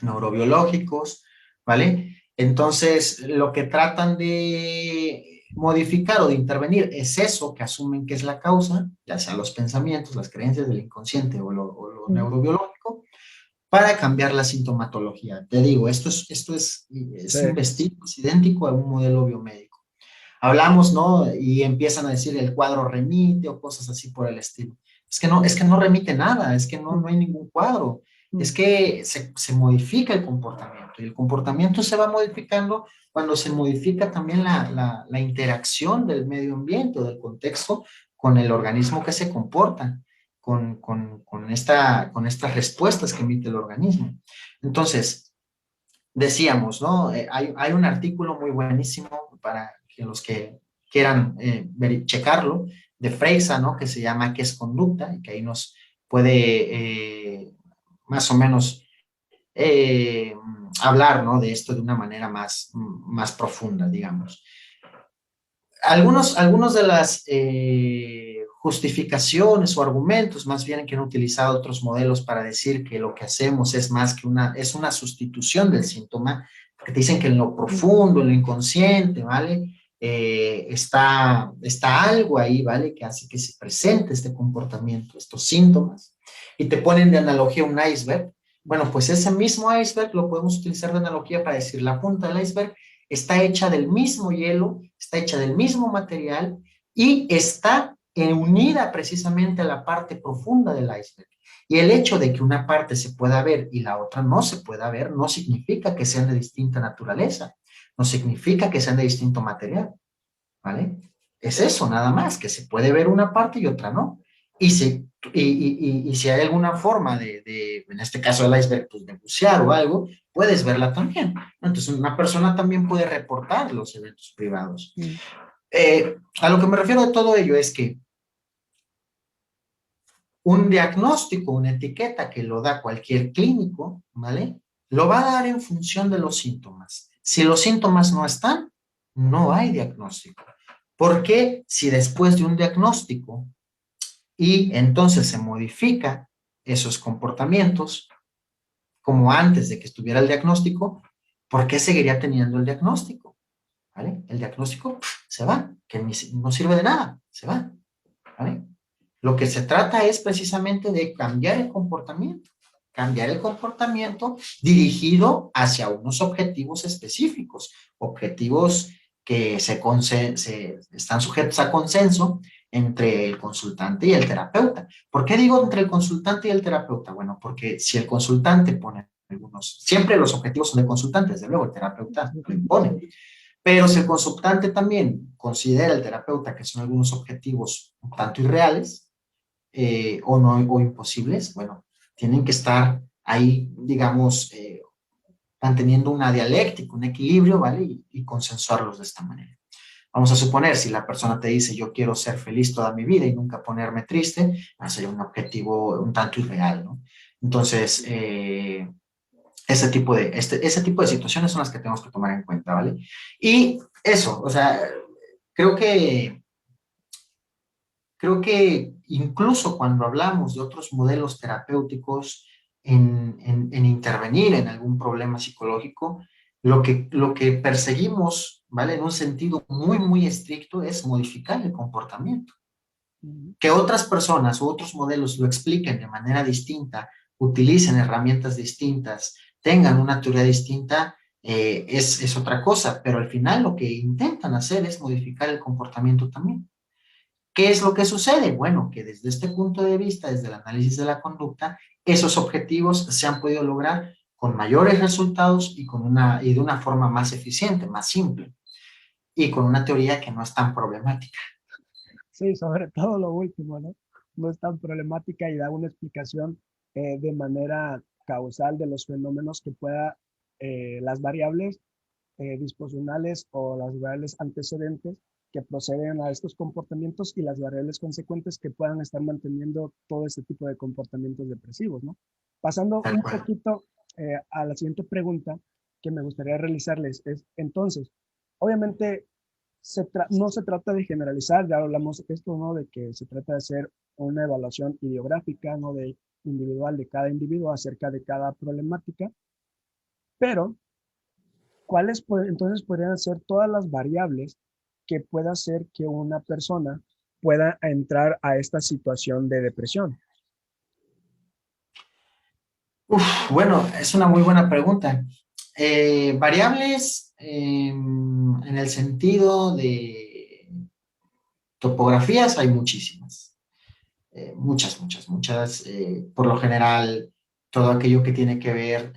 neurobiológicos, ¿vale? Entonces, lo que tratan de modificar o de intervenir es eso que asumen que es la causa, ya sea los pensamientos, las creencias del inconsciente o lo neurobiológico, para cambiar la sintomatología. Te digo, esto es Sí, investido, es idéntico a un modelo biomédico. Hablamos, ¿no? Y empiezan a decir el cuadro remite o cosas así por el estilo. Es que no remite nada, es que no hay ningún cuadro. Es mm, que se modifica el comportamiento y el comportamiento se va modificando cuando se modifica también la interacción del medio ambiente o del contexto con el organismo que se comporta, con estas respuestas que emite el organismo. Entonces, decíamos, ¿no? Hay un artículo muy buenísimo para que los que quieran checarlo, de Freisa, ¿no? Que se llama ¿Qué es conducta? Y que ahí nos puede más o menos eh, hablar, ¿no? De esto de una manera más profunda, digamos. Algunos de las justificaciones o argumentos más bien que han utilizado otros modelos para decir que lo que hacemos es más que es una sustitución del síntoma, porque te dicen que en lo mm, profundo, en lo inconsciente, ¿vale? Está algo ahí, ¿vale? Que hace que se presente este comportamiento, estos síntomas, y te ponen de analogía un iceberg. Bueno, pues ese mismo iceberg lo podemos utilizar de analogía para decir la punta del iceberg está hecha del mismo hielo, está hecha del mismo material y está unida precisamente a la parte profunda del iceberg. Y el hecho de que una parte se pueda ver y la otra no se pueda ver no significa que sean de distinta naturaleza, no significa que sean de distinto material, ¿vale? Es eso nada más, que se puede ver una parte y otra no. Y si hay alguna forma en este caso del iceberg, pues de bucear o algo, puedes verla también. Entonces, una persona también puede reportar los eventos privados. mm, A lo que me refiero de todo ello es que un diagnóstico, una etiqueta que lo da cualquier clínico, ¿vale? Lo va a dar en función de los síntomas. Si los síntomas no están, no hay diagnóstico. ¿Por qué si después de un diagnóstico y entonces se modifica esos comportamientos como antes de que estuviera el diagnóstico, ¿por qué seguiría teniendo el diagnóstico? ¿Vale? El diagnóstico se va, que no sirve de nada, se va. ¿Vale? Lo que se trata es precisamente de cambiar el comportamiento dirigido hacia unos objetivos específicos, objetivos que están sujetos a consenso entre el consultante y el terapeuta. ¿Por qué digo entre el consultante y el terapeuta? Bueno, porque si el consultante pone siempre los objetivos son del consultante, desde luego el terapeuta lo impone, pero si el consultante también considera el terapeuta que son algunos objetivos un tanto irreales o no o imposibles, bueno, tienen que estar ahí, digamos, manteniendo una dialéctica, un equilibrio, ¿vale? Y consensuarlos de esta manera. Vamos a suponer, si la persona te dice yo quiero ser feliz toda mi vida y nunca ponerme triste, va a ser un objetivo un tanto irreal, ¿no? Entonces, ese tipo de situaciones son las que tenemos que tomar en cuenta, ¿vale? Y eso, o sea, creo que, creo que incluso cuando hablamos de otros modelos terapéuticos en intervenir en algún problema psicológico, lo que perseguimos, ¿vale? En un sentido muy estricto es modificar el comportamiento. mm, Que otras personas u otros modelos lo expliquen de manera distinta, utilicen herramientas distintas, tengan una teoría distinta, es otra cosa, pero al final lo que intentan hacer es modificar el comportamiento también. ¿Qué es lo que sucede? Bueno, que desde este punto de vista, desde el análisis de la conducta, esos objetivos se han podido lograr con mayores resultados y de una forma más eficiente, más simple, y con una teoría que no es tan problemática. sí, sobre todo lo último, ¿no? No es tan problemática y da una explicación de manera causal de los fenómenos que pueda, las variables disposicionales o las variables antecedentes que proceden a estos comportamientos y las variables consecuentes que puedan estar manteniendo todo este tipo de comportamientos depresivos, ¿no? Pasando Tal un cual. poquito a la siguiente pregunta que me gustaría realizarles es, entonces, obviamente no se trata de generalizar, ya hablamos de esto, ¿no? De que se trata de hacer una evaluación ideográfica, ¿no? De individual de cada individuo acerca de cada problemática, pero ¿cuáles entonces podrían ser todas las variables que pueda hacer que una persona pueda entrar a esta situación de depresión? Bueno, es una muy buena pregunta. Variables en el sentido de topografías hay muchísimas. Muchas. Por lo general, todo aquello que tiene que ver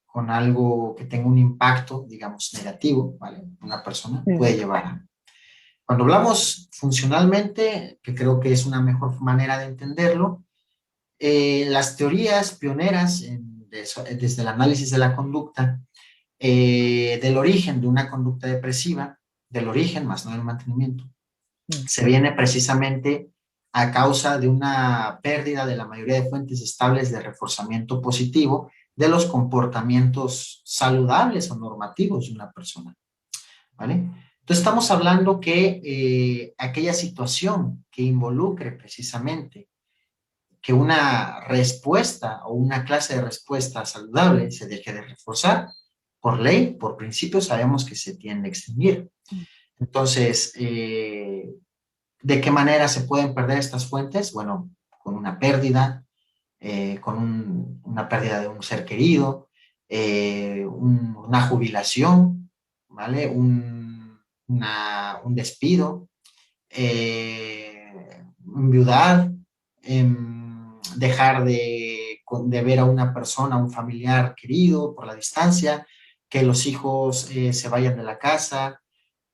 con algo que tenga un impacto, digamos, negativo, ¿vale? Una persona puede Ujú, llevar Cuando hablamos funcionalmente, que creo que es una mejor manera de entenderlo, las teorías pioneras desde el análisis de la conducta, del origen de una conducta depresiva, del origen más no del mantenimiento, ujú, se viene precisamente a causa de una pérdida de la mayoría de fuentes estables de reforzamiento positivo de los comportamientos saludables o normativos de una persona, ¿vale? Entonces estamos hablando que aquella situación que involucre precisamente que una respuesta o una clase de respuesta saludable se deje de reforzar, por ley, por principio, sabemos que se tiende a extinguir. Entonces, ¿de qué manera se pueden perder estas fuentes? Bueno, con una pérdida, una pérdida de un ser querido, una jubilación, ¿vale? Un despido, enviudar, dejar de ver a una persona, a un familiar querido por la distancia, que los hijos se vayan de la casa,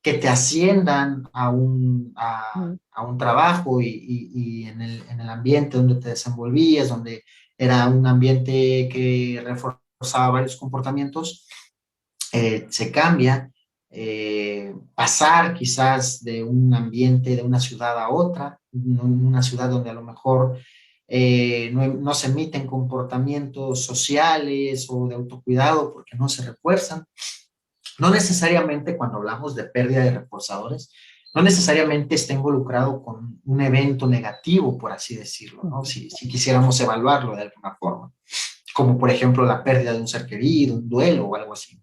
que te asciendan ujú, a un trabajo y en el ambiente donde te desenvolvías, donde era un ambiente que reforzaba varios comportamientos, se cambia, pasar quizás de un ambiente, de una ciudad a otra, una ciudad donde a lo mejor no se emiten comportamientos sociales o de autocuidado porque no se refuerzan. No necesariamente cuando hablamos de pérdida de reforzadores, no necesariamente está involucrado con un evento negativo, por así decirlo, ¿no? ujú. Si quisiéramos evaluarlo de alguna forma, como por ejemplo la pérdida de un ser querido, un duelo o algo así.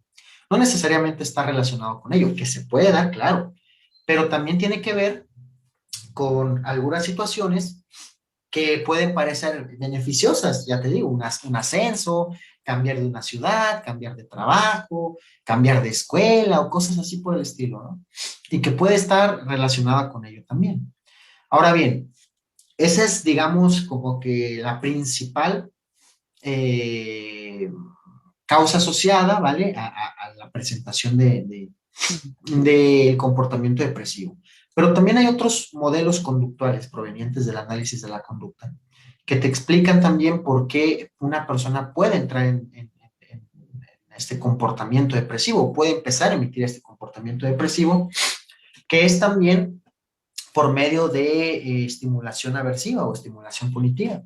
No necesariamente está relacionado con ello, que se puede dar, claro, pero también tiene que ver con algunas situaciones que pueden parecer beneficiosas, ya te digo, un ascenso, cambiar de una ciudad, cambiar de trabajo, cambiar de escuela o cosas así por el estilo, ¿no? Y que puede estar relacionada con ello también. Ahora bien, esa es, digamos, como que la principal eh, causa asociada, ¿vale? A la presentación Ujú, del comportamiento depresivo. Pero también hay otros modelos conductuales provenientes del análisis de la conducta que te explican también por qué una persona puede entrar en este comportamiento depresivo, puede empezar a emitir este comportamiento depresivo, que es también por medio de estimulación aversiva o estimulación punitiva,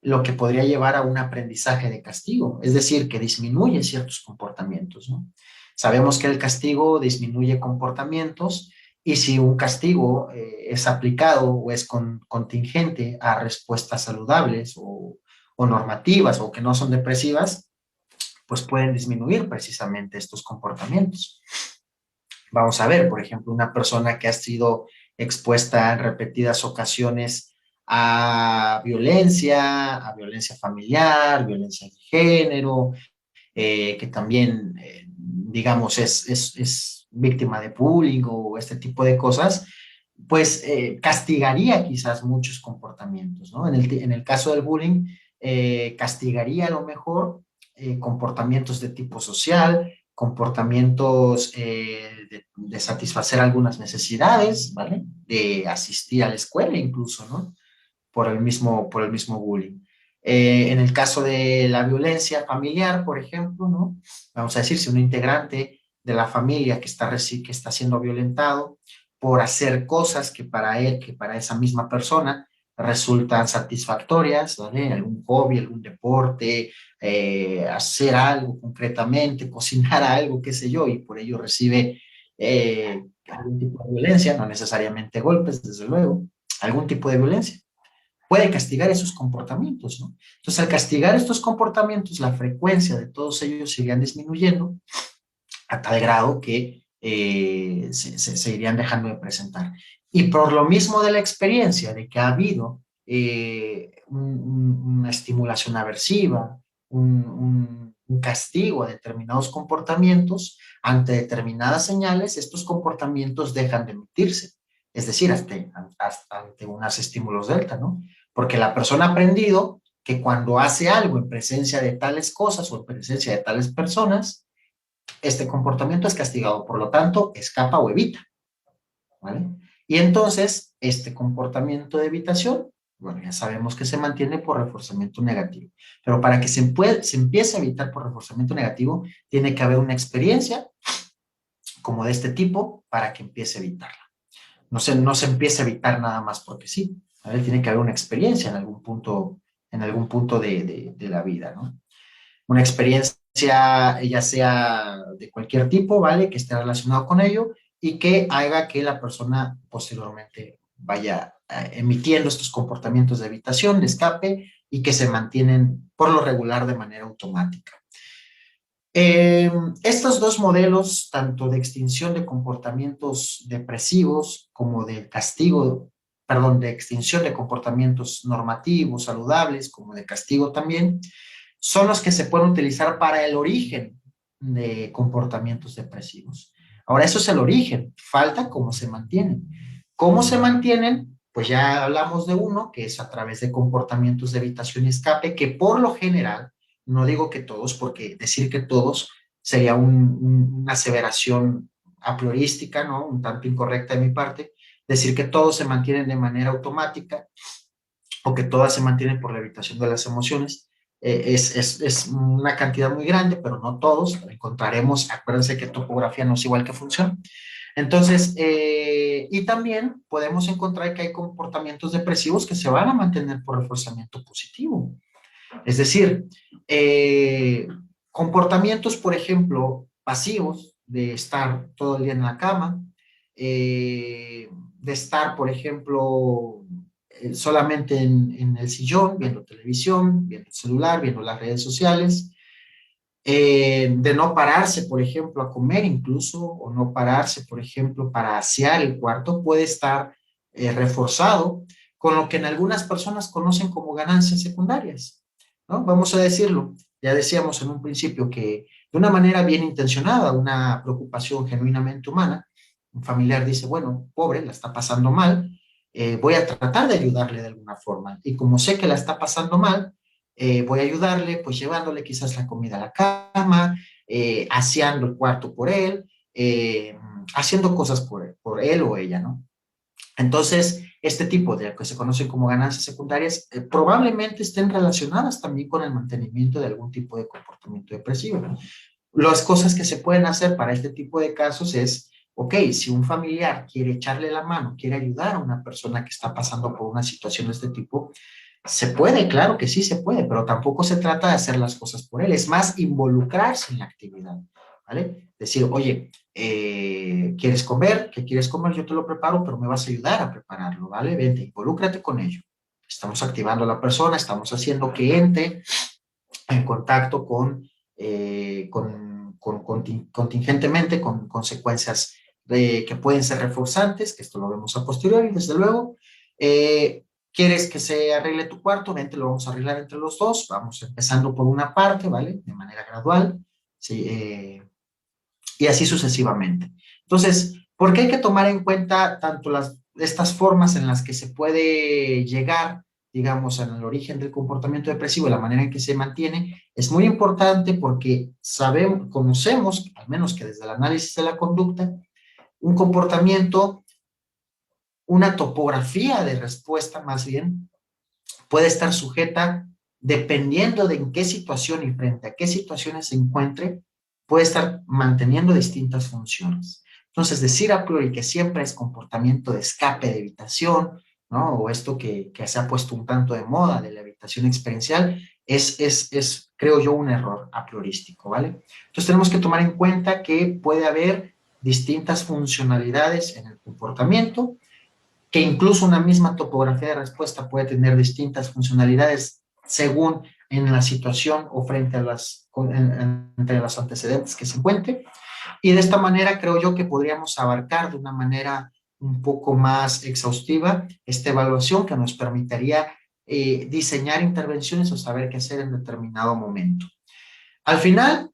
lo que podría llevar a un aprendizaje de castigo, es decir, que disminuye ciertos comportamientos, ¿no? Sabemos que el castigo disminuye comportamientos y si un castigo es aplicado o es contingente a respuestas saludables o normativas o que no son depresivas, pues pueden disminuir precisamente estos comportamientos. Vamos a ver, por ejemplo, una persona que ha sido expuesta en repetidas ocasiones a violencia familiar, violencia de género, que también, digamos, es víctima de bullying o este tipo de cosas, pues castigaría quizás muchos comportamientos, ¿no? En el caso del bullying, castigaría a lo mejor comportamientos de tipo social, comportamientos de satisfacer algunas necesidades, ¿vale? De asistir a la escuela incluso, ¿no? Por el mismo bullying. En el caso de la violencia familiar, por ejemplo, ¿no? Vamos a decir, si un integrante de la familia que está siendo violentado por hacer cosas que para él, que para esa misma persona resultan satisfactorias, ¿vale? Algún hobby, algún deporte, hacer algo concretamente, cocinar algo, qué sé yo, y por ello recibe algún tipo de violencia, no necesariamente golpes, desde luego, algún tipo de violencia puede castigar esos comportamientos, ¿no? Entonces, al castigar estos comportamientos, la frecuencia de todos ellos irían disminuyendo a tal grado que se irían dejando de presentar. Y por lo mismo de la experiencia de que ha habido una estimulación aversiva, un castigo a determinados comportamientos, ante determinadas señales, estos comportamientos dejan de emitirse. Es decir, ante unos estímulos delta, ¿no? Porque la persona ha aprendido que cuando hace algo en presencia de tales cosas o en presencia de tales personas, este comportamiento es castigado, por lo tanto, escapa o evita, ¿vale? Y entonces, este comportamiento de evitación, bueno, ya sabemos que se mantiene por reforzamiento negativo, pero para que se empiece a evitar por reforzamiento negativo, tiene que haber una experiencia como de este tipo para que empiece a evitarla. No se empieza a evitar nada más porque sí, ¿vale? Tiene que haber una experiencia en algún punto de la vida, ¿no? Una experiencia ya sea de cualquier tipo, ¿vale? Que esté relacionado con ello y que haga que la persona posteriormente vaya emitiendo estos comportamientos de evitación, de escape y que se mantienen por lo regular de manera automática. Estos dos modelos, tanto de extinción de comportamientos depresivos como de castigo, perdón, de extinción de comportamientos normativos, saludables, como de castigo también, son los que se pueden utilizar para el origen de comportamientos depresivos. Ahora, eso es el origen, falta cómo se mantienen. ¿Cómo se mantienen? Pues ya hablamos de uno, que es a través de comportamientos de evitación y escape, que por lo general, no digo que todos, porque decir que todos sería una aseveración a priorística, ¿no? Un tanto incorrecta de mi parte, decir que todos se mantienen de manera automática o que todas se mantienen por la evitación de las emociones. Es una cantidad muy grande, pero no todos. Encontraremos, acuérdense que topografía no es igual que función. Entonces, y también podemos encontrar que hay comportamientos depresivos que se van a mantener por reforzamiento positivo. Es decir, comportamientos, por ejemplo, pasivos, de estar todo el día en la cama, de estar, por ejemplo, solamente en el sillón, viendo televisión, viendo el celular, viendo las redes sociales, de no pararse, por ejemplo, a comer incluso, o no pararse, por ejemplo, para asear el cuarto, puede estar reforzado con lo que en algunas personas conocen como ganancias secundarias, ¿no? Vamos a decirlo, ya decíamos en un principio que de una manera bien intencionada, una preocupación genuinamente humana, un familiar dice, bueno, pobre, la está pasando mal, voy a tratar de ayudarle de alguna forma, y como sé que la está pasando mal, voy a ayudarle, pues llevándole quizás la comida a la cama, aseando el cuarto por él, haciendo cosas por él o ella, ¿no? Entonces, este tipo de que se conocen como ganancias secundarias probablemente estén relacionadas también con el mantenimiento de algún tipo de comportamiento depresivo. Las cosas que se pueden hacer para este tipo de casos es, ok, si un familiar quiere echarle la mano, quiere ayudar a una persona que está pasando por una situación de este tipo, se puede, claro que sí se puede, pero tampoco se trata de hacer las cosas por él, es más involucrarse en la actividad, ¿vale? Decir, oye, ¿quieres comer? ¿Qué quieres comer? Yo te lo preparo, pero me vas a ayudar a prepararlo, ¿vale? Vente, involúcrate con ello. Estamos activando a la persona, estamos haciendo que entre en contacto contingentemente con consecuencias que pueden ser reforzantes, que esto lo vemos a posteriori, desde luego. ¿Quieres que se arregle tu cuarto? Vente, lo vamos a arreglar entre los dos. Vamos empezando por una parte, ¿vale? De manera gradual, ¿sí? Y así sucesivamente. Entonces, ¿por qué hay que tomar en cuenta tanto estas formas en las que se puede llegar, digamos, al origen del comportamiento depresivo y la manera en que se mantiene? Es muy importante porque conocemos, al menos que desde el análisis de la conducta, un comportamiento, una topografía de respuesta más bien, puede estar sujeta, dependiendo de en qué situación y frente a qué situaciones se encuentre, puede estar manteniendo distintas funciones. Entonces, decir a priori que siempre es comportamiento de escape, de evitación, ¿no? O esto que se ha puesto un tanto de moda de la evitación experiencial, creo yo, un error a priorístico, ¿vale? Entonces, tenemos que tomar en cuenta que puede haber distintas funcionalidades en el comportamiento, que incluso una misma topografía de respuesta puede tener distintas funcionalidades según en la situación o frente a entre los antecedentes que se encuentre. Y de esta manera creo yo que podríamos abarcar de una manera un poco más exhaustiva esta evaluación que nos permitiría diseñar intervenciones o saber qué hacer en determinado momento. Al final,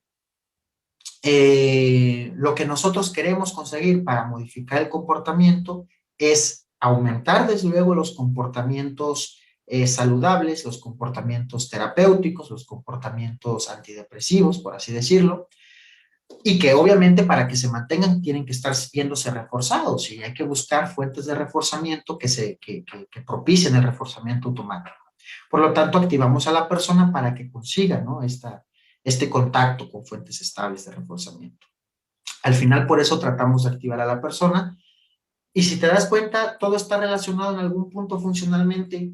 lo que nosotros queremos conseguir para modificar el comportamiento es aumentar desde luego los comportamientos saludables, los comportamientos terapéuticos, los comportamientos antidepresivos, por así decirlo, y que obviamente para que se mantengan tienen que estar viéndose reforzados y hay que buscar fuentes de reforzamiento que propicien el reforzamiento automático. Por lo tanto, activamos a la persona para que consiga, ¿no?, este contacto con fuentes estables de reforzamiento. Al final, por eso tratamos de activar a la persona. Y si te das cuenta, todo está relacionado en algún punto funcionalmente,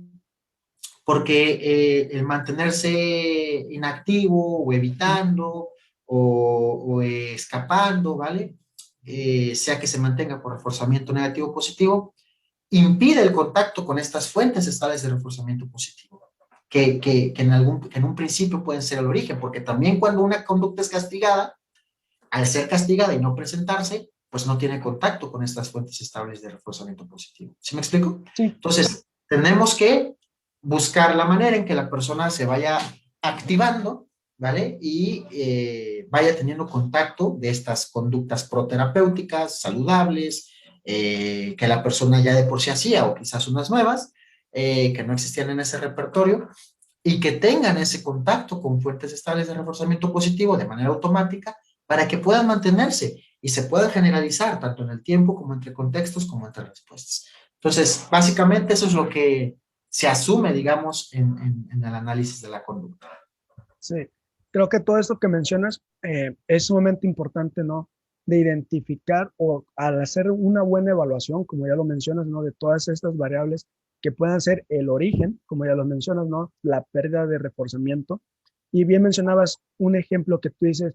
porque el mantenerse inactivo o evitando o escapando, ¿vale? Sea que se mantenga por reforzamiento negativo o positivo, impide el contacto con estas fuentes estables de reforzamiento positivo, que en un principio pueden ser el origen, porque también cuando una conducta es castigada, al ser castigada y no presentarse, pues no tiene contacto con estas fuentes estables de reforzamiento positivo. ¿Sí me explico? Sí. Entonces, tenemos que buscar la manera en que la persona se vaya activando, ¿vale? Y vaya teniendo contacto de estas conductas proterapéuticas, saludables, que la persona ya de por sí hacía, o quizás unas nuevas, que no existían en ese repertorio, y que tengan ese contacto con fuentes estables de reforzamiento positivo de manera automática para que puedan mantenerse y se puedan generalizar tanto en el tiempo como entre contextos como entre respuestas. Entonces, básicamente eso es lo que se asume, digamos, en el análisis de la conducta. Sí, creo que todo esto que mencionas es sumamente importante, ¿no? De identificar o al hacer una buena evaluación, como ya lo mencionas, ¿no? De todas estas variables que puedan ser el origen, como ya lo mencionas, ¿no? La pérdida de reforzamiento. Y bien mencionabas un ejemplo que tú dices,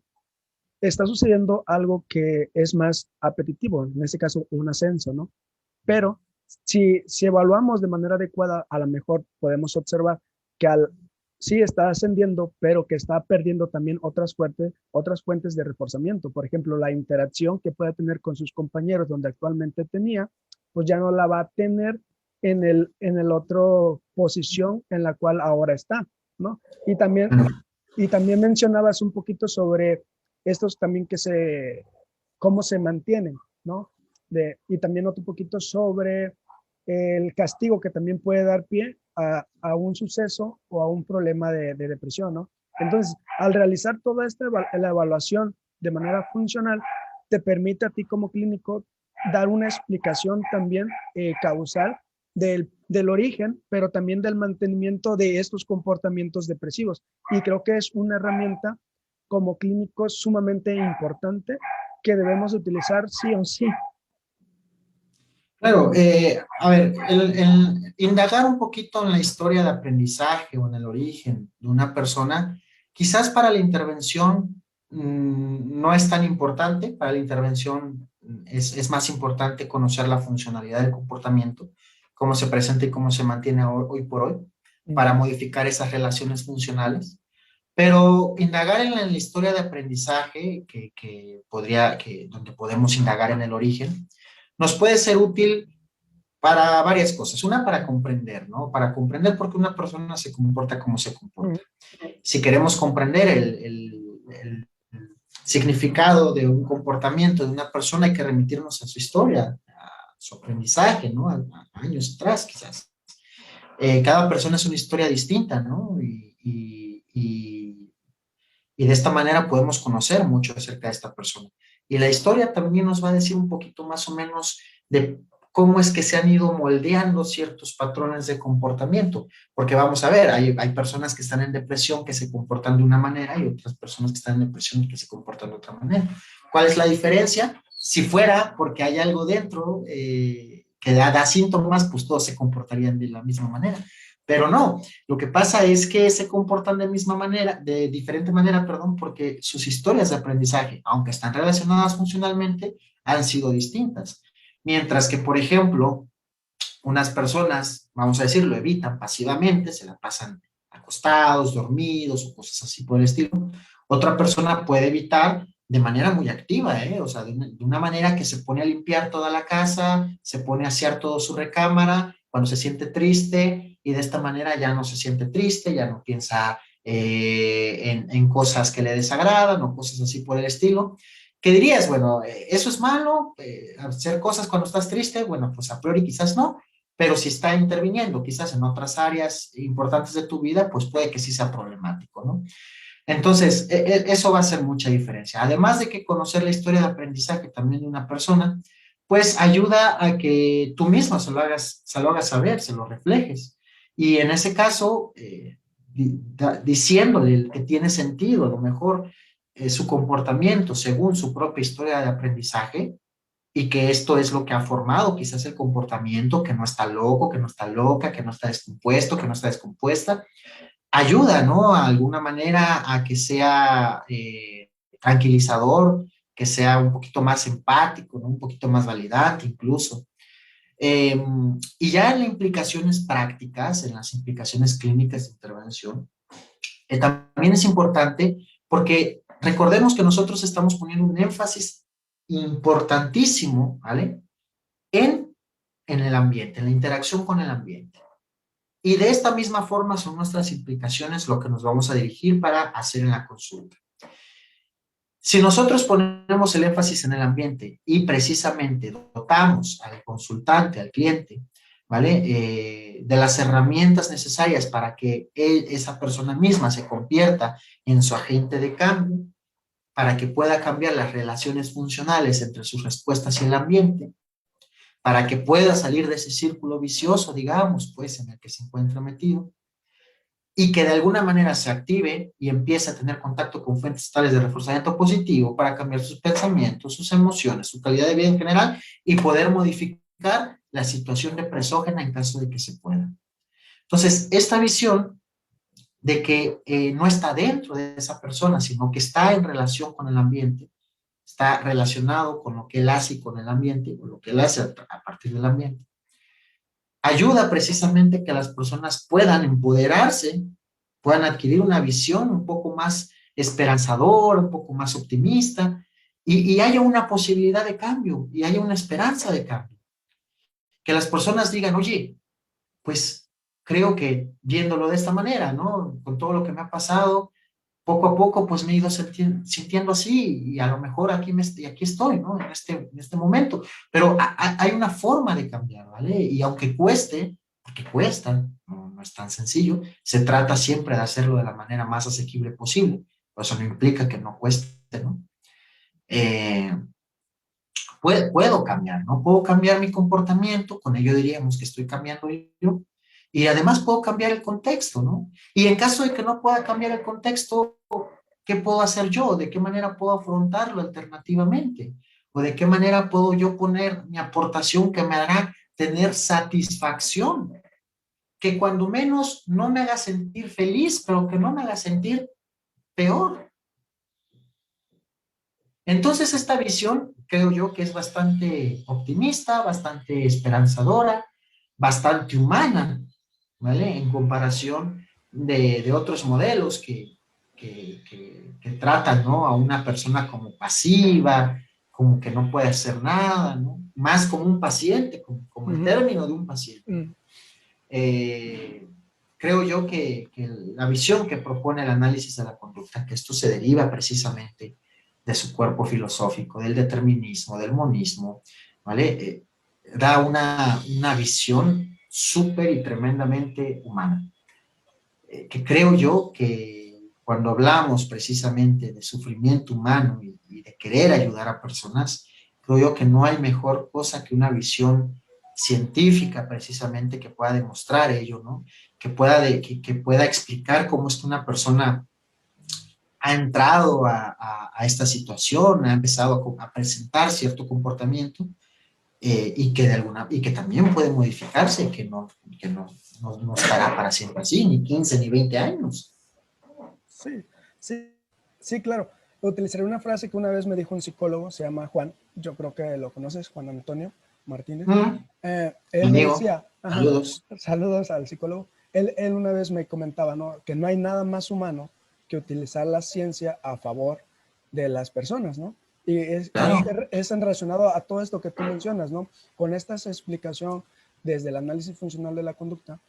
está sucediendo algo que es más apetitivo, en este caso un ascenso, ¿no? Pero si evaluamos de manera adecuada, a lo mejor podemos observar que sí está ascendiendo, pero que está perdiendo también otras fuentes de reforzamiento. Por ejemplo, la interacción que puede tener con sus compañeros donde actualmente tenía, pues ya no la va a tener en el otro posición en la cual ahora está, ¿no? Y también mencionabas un poquito sobre estos también cómo se mantienen, ¿no? Y también otro poquito sobre el castigo que también puede dar pie a un suceso o a un problema de depresión, ¿no? Entonces, al realizar toda la evaluación de manera funcional, te permite a ti como clínico dar una explicación también causal del origen, pero también del mantenimiento de estos comportamientos depresivos. Y creo que es una herramienta como clínicos sumamente importante que debemos utilizar sí o sí. Claro, a ver, el indagar un poquito en la historia de aprendizaje o en el origen de una persona, quizás para la intervención no es tan importante, para la intervención es más importante conocer la funcionalidad del comportamiento, cómo se presenta y cómo se mantiene hoy por hoy, para modificar esas relaciones funcionales. Pero indagar en la historia de aprendizaje, donde podemos indagar en el origen, nos puede ser útil para varias cosas. Una, para comprender, ¿no? Para comprender por qué una persona se comporta como se comporta. Si queremos comprender el significado de un comportamiento de una persona, hay que remitirnos a su historia, a su aprendizaje, ¿no? A años atrás, quizás. Cada persona es una historia distinta, ¿no? Y de esta manera podemos conocer mucho acerca de esta persona. Y la historia también nos va a decir un poquito más o menos de cómo es que se han ido moldeando ciertos patrones de comportamiento. Porque vamos a ver, hay personas que están en depresión que se comportan de una manera y otras personas que están en depresión que se comportan de otra manera. ¿Cuál es la diferencia? Si fuera porque hay algo dentro que da síntomas, pues todos se comportarían de la misma manera. Pero no, lo que pasa es que se comportan de diferente manera, perdón, porque sus historias de aprendizaje, aunque están relacionadas funcionalmente, han sido distintas. Mientras que, por ejemplo, unas personas, vamos a decirlo, evitan pasivamente, se la pasan acostados, dormidos o cosas así por el estilo. Otra persona puede evitar de manera muy activa, o sea, de una manera que se pone a limpiar toda la casa, se pone a asear toda su recámara, cuando se siente triste, y de esta manera ya no se siente triste, ya no piensa en cosas que le desagradan o cosas así por el estilo. ¿Qué dirías? Bueno, ¿eso es malo? ¿Hacer cosas cuando estás triste? Bueno, pues a priori quizás no, pero si está interviniendo quizás en otras áreas importantes de tu vida, pues puede que sí sea problemático, ¿no? Entonces, eso va a hacer mucha diferencia. Además de que conocer la historia de aprendizaje también de una persona, pues ayuda a que tú mismo se lo hagas saber, se lo reflejes. Y en ese caso, diciéndole que tiene sentido, a lo mejor su comportamiento según su propia historia de aprendizaje, y que esto es lo que ha formado quizás el comportamiento, que no está loco, que no está loca, que no está descompuesto, que no está descompuesta, ayuda, ¿no? A alguna manera a que sea tranquilizador, que sea un poquito más empático, ¿no? Un poquito más validante incluso. Eh, y ya en las implicaciones prácticas, en las implicaciones clínicas de intervención, también es importante porque recordemos que nosotros estamos poniendo un énfasis importantísimo, ¿vale? En el ambiente, en la interacción con el ambiente. Y de esta misma forma son nuestras implicaciones lo que nos vamos a dirigir para hacer en la consulta. Si nosotros ponemos el énfasis en el ambiente y precisamente dotamos al consultante, al cliente, ¿vale? De las herramientas necesarias para que esa persona misma se convierta en su agente de cambio, para que pueda cambiar las relaciones funcionales entre sus respuestas y el ambiente, para que pueda salir de ese círculo vicioso, digamos, pues, en el que se encuentra metido, y que de alguna manera se active y empiece a tener contacto con fuentes tales de reforzamiento positivo para cambiar sus pensamientos, sus emociones, su calidad de vida en general y poder modificar la situación depresógena en caso de que se pueda. Entonces, esta visión de que no está dentro de esa persona, sino que está en relación con el ambiente, está relacionado con lo que él hace y con el ambiente, o lo que él hace a partir del ambiente, ayuda precisamente que las personas puedan empoderarse, puedan adquirir una visión un poco más esperanzadora, un poco más optimista, y haya una posibilidad de cambio, y haya una esperanza de cambio. Que las personas digan, oye, pues creo que viéndolo de esta manera, ¿no? Con todo lo que me ha pasado, poco a poco pues me he ido sintiendo así y a lo mejor aquí estoy, ¿no? En este momento. Pero hay una forma de cambiar, ¿vale? Y aunque cueste, porque cuesta, no es tan sencillo, se trata siempre de hacerlo de la manera más asequible posible. Por eso no implica que no cueste, ¿no? Eh, puedo cambiar, ¿no? Puedo cambiar mi comportamiento, con ello diríamos que estoy cambiando yo, y además puedo cambiar el contexto, ¿no? Y en caso de que no pueda cambiar el contexto, ¿qué puedo hacer yo? ¿De qué manera puedo afrontarlo alternativamente? ¿O de qué manera puedo yo poner mi aportación que me hará tener satisfacción? Que cuando menos no me haga sentir feliz, pero que no me haga sentir peor. Entonces, esta visión creo yo que es bastante optimista, bastante esperanzadora, bastante humana, ¿vale? En comparación de otros modelos que tratan, ¿no? A una persona como pasiva, como que no puede hacer nada, ¿no? Más como un paciente, como el término de un paciente. Eh, creo yo que la visión que propone el análisis de la conducta, que esto se deriva precisamente de su cuerpo filosófico, del determinismo, del monismo, ¿vale? Da una visión súper y tremendamente humana. Que creo yo que cuando hablamos precisamente de sufrimiento humano y de querer ayudar a personas, creo yo que no hay mejor cosa que una visión científica precisamente que pueda demostrar ello, ¿no? Que pueda explicar cómo es que una persona ha entrado a esta situación, ha empezado a presentar cierto comportamiento y que también puede modificarse, que no estará para siempre así, ni 15 ni 20 años. Sí, sí, sí, claro. Utilizaré una frase que una vez me dijo un psicólogo, se llama Juan, yo creo que lo conoces, Juan Antonio Martínez. Él me Amigo, decía, saludos. saludos al psicólogo, él una vez me comentaba, ¿no? Que no hay nada más humano que utilizar la ciencia a favor de las personas, ¿no? Y Claro. es en relacionado a todo esto que tú mencionas, ¿no? Con esta explicación desde el análisis funcional de la conducta,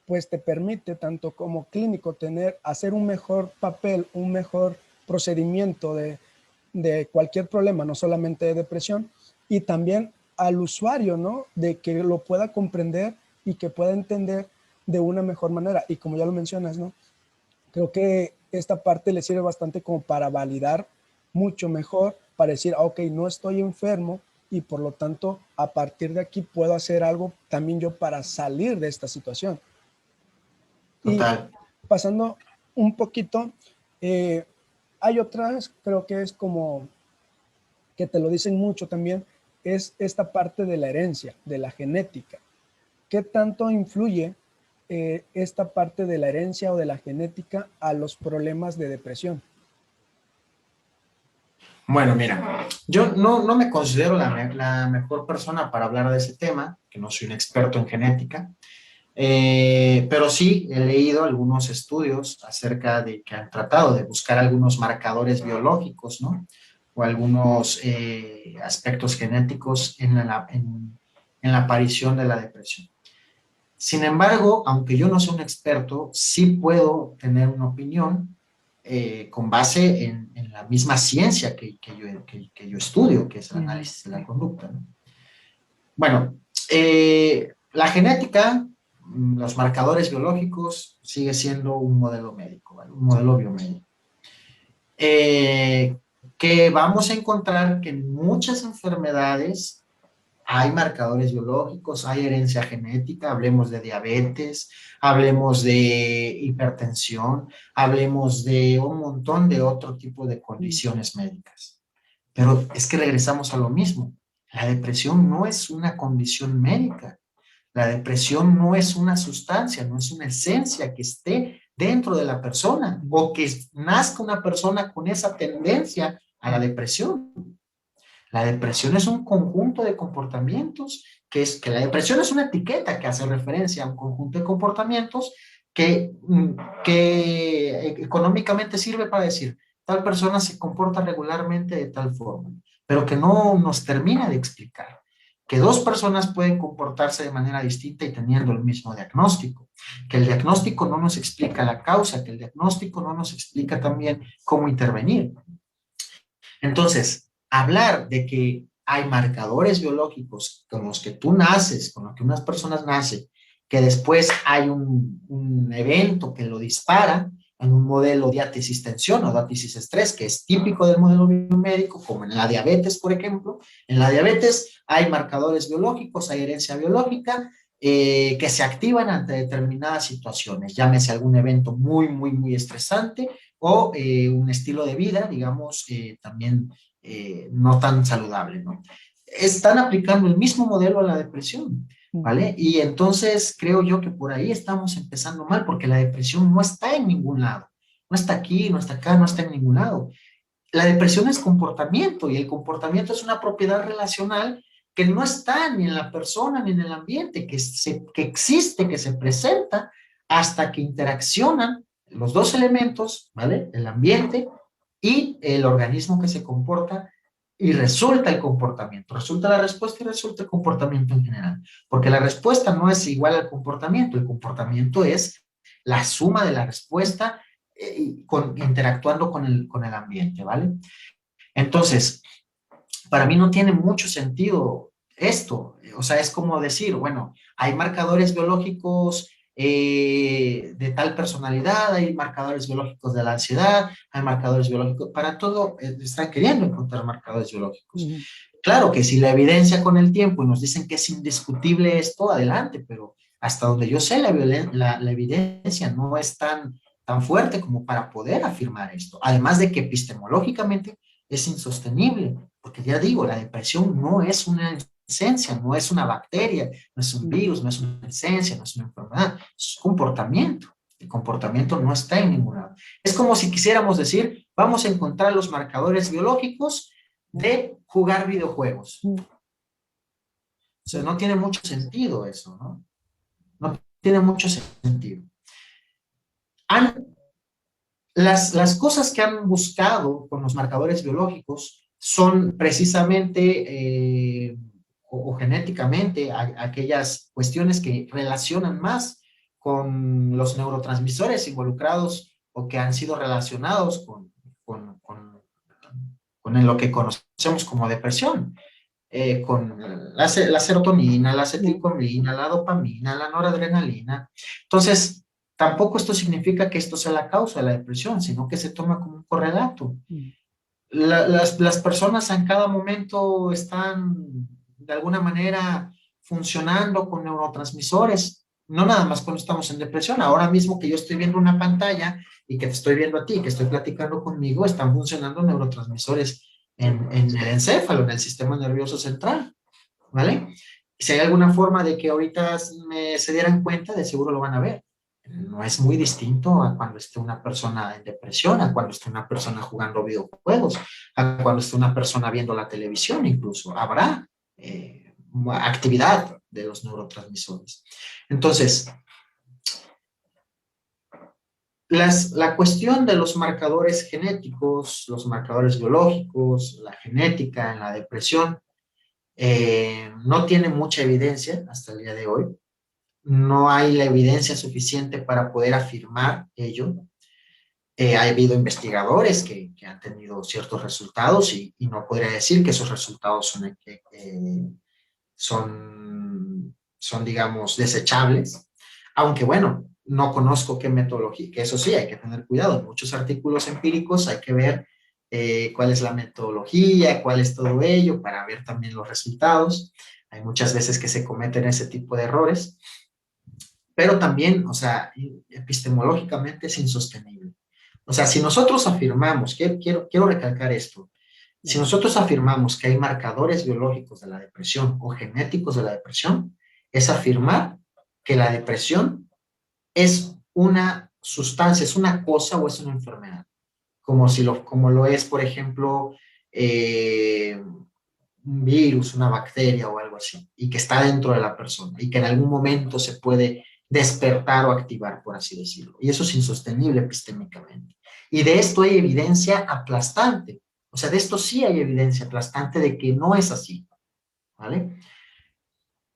pues te permite, tanto como clínico, hacer un mejor papel, un mejor procedimiento de cualquier problema, no solamente de depresión, y también al usuario, ¿no? De que lo pueda comprender y que pueda entender de una mejor manera. Y como ya lo mencionas, ¿no? Creo que esta parte le sirve bastante como para validar mucho mejor, para decir, ok, no estoy enfermo y por lo tanto a partir de aquí puedo hacer algo también yo para salir de esta situación. Y Total. pasando un poquito, hay otras, creo que es como que te lo dicen mucho también, es esta parte de la herencia, de la genética. ¿Qué tanto influye esta parte de la herencia o de la genética a los problemas de depresión? Bueno, mira, yo no me considero la mejor persona para hablar de ese tema, que no soy un experto en genética, pero sí he leído algunos estudios acerca de que han tratado de buscar algunos marcadores biológicos, ¿no? O algunos aspectos genéticos en la aparición de la depresión. Sin embargo, aunque yo no soy un experto, sí puedo tener una opinión con base en la misma ciencia que yo estudio, que es el análisis de la conducta, ¿no? Bueno, la genética, los marcadores biológicos, sigue siendo un modelo médico, ¿vale? Un modelo biomédico. Que vamos a encontrar que en muchas enfermedades hay marcadores biológicos, hay herencia genética, hablemos de diabetes, hablemos de hipertensión, hablemos de un montón de otro tipo de condiciones médicas. Pero es que regresamos a lo mismo. La depresión no es una condición médica. La depresión no es una sustancia, no es una esencia que esté dentro de la persona o que nazca una persona con esa tendencia a la depresión. La depresión es un conjunto de comportamientos, que la depresión es una etiqueta que hace referencia a un conjunto de comportamientos que económicamente sirve para decir, tal persona se comporta regularmente de tal forma, pero que no nos termina de explicar que dos personas pueden comportarse de manera distinta y teniendo el mismo diagnóstico, que el diagnóstico no nos explica la causa, que el diagnóstico no nos explica también cómo intervenir. Entonces, hablar de que hay marcadores biológicos con los que tú naces, con los que unas personas nacen, que después hay un evento que lo dispara en un modelo diátesis-tensión o diátesis-estrés, que es típico del modelo biomédico, como en la diabetes, por ejemplo. En la diabetes hay marcadores biológicos, hay herencia biológica, que se activan ante determinadas situaciones, llámese algún evento muy estresante o un estilo de vida, digamos, también no tan saludable, ¿no? Están aplicando el mismo modelo a la depresión, ¿vale? Y entonces creo yo que por ahí estamos empezando mal, porque la depresión no está en ningún lado, no está aquí, no está acá, no está en ningún lado. La depresión es comportamiento y el comportamiento es una propiedad relacional que no está ni en la persona ni en el ambiente, que existe, que se presenta hasta que interaccionan los dos elementos, ¿vale? El ambiente y el organismo que se comporta y resulta el comportamiento, resulta la respuesta y resulta el comportamiento en general, porque la respuesta no es igual al comportamiento, el comportamiento es la suma de la respuesta interactuando con el ambiente, ¿vale? Entonces, para mí no tiene mucho sentido esto. O sea, es como decir, bueno, hay marcadores biológicos de tal personalidad, hay marcadores biológicos de la ansiedad, hay marcadores biológicos, para todo están queriendo encontrar marcadores biológicos. Claro que si la evidencia con el tiempo y nos dicen que es indiscutible esto, adelante, pero hasta donde yo sé, la evidencia no es tan fuerte como para poder afirmar esto. Además de que epistemológicamente es insostenible, porque ya digo, la depresión no es una esencia, no es una bacteria, no es un virus, no es una esencia, no es una enfermedad, es comportamiento. El comportamiento no está en ningún lado. Es como si quisiéramos decir, vamos a encontrar los marcadores biológicos de jugar videojuegos. O sea, no tiene mucho sentido eso, ¿no? No tiene mucho sentido. Las cosas que han buscado con los marcadores biológicos son precisamente, o o genéticamente aquellas cuestiones que relacionan más con los neurotransmisores involucrados o que han sido relacionados con, con, con lo que conocemos como depresión, con la serotonina, la acetilcolina, la dopamina, la noradrenalina. Entonces, tampoco esto significa que esto sea la causa de la depresión, sino que se toma como un correlato. Las personas en cada momento están de alguna manera funcionando con neurotransmisores, no nada más cuando estamos en depresión. Ahora mismo que yo estoy viendo una pantalla y que te estoy viendo a ti, que estoy platicando conmigo, están funcionando neurotransmisores en el encéfalo, en el sistema nervioso central, ¿vale? Si hay alguna forma de que ahorita se dieran cuenta, de seguro lo van a ver. No es muy distinto a cuando esté una persona en depresión, a cuando esté una persona jugando videojuegos, a cuando esté una persona viendo la televisión incluso. Habrá actividad de los neurotransmisores. Entonces, la cuestión de los marcadores genéticos, los marcadores biológicos, la genética en la depresión, no tiene mucha evidencia hasta el día de hoy. No hay la evidencia suficiente para poder afirmar ello. Ha habido investigadores que han tenido ciertos resultados y no podría decir que esos resultados son, digamos, desechables, aunque bueno, no conozco qué metodología, que eso sí, hay que tener cuidado. En muchos artículos empíricos hay que ver cuál es la metodología, cuál es todo ello, para ver también los resultados. Hay muchas veces que se cometen ese tipo de errores, pero también, o sea, epistemológicamente es insostenible. O sea, si nosotros afirmamos, quiero recalcar esto, si nosotros afirmamos que hay marcadores biológicos de la depresión o genéticos de la depresión, es afirmar que la depresión es una sustancia, es una cosa o es una enfermedad, como lo es, por ejemplo, un virus, una bacteria o algo así, y que está dentro de la persona y que en algún momento se puede despertar o activar, por así decirlo. Y eso es insostenible epistémicamente. Y de esto hay evidencia aplastante. O sea, de esto sí hay evidencia aplastante de que no es así, ¿vale?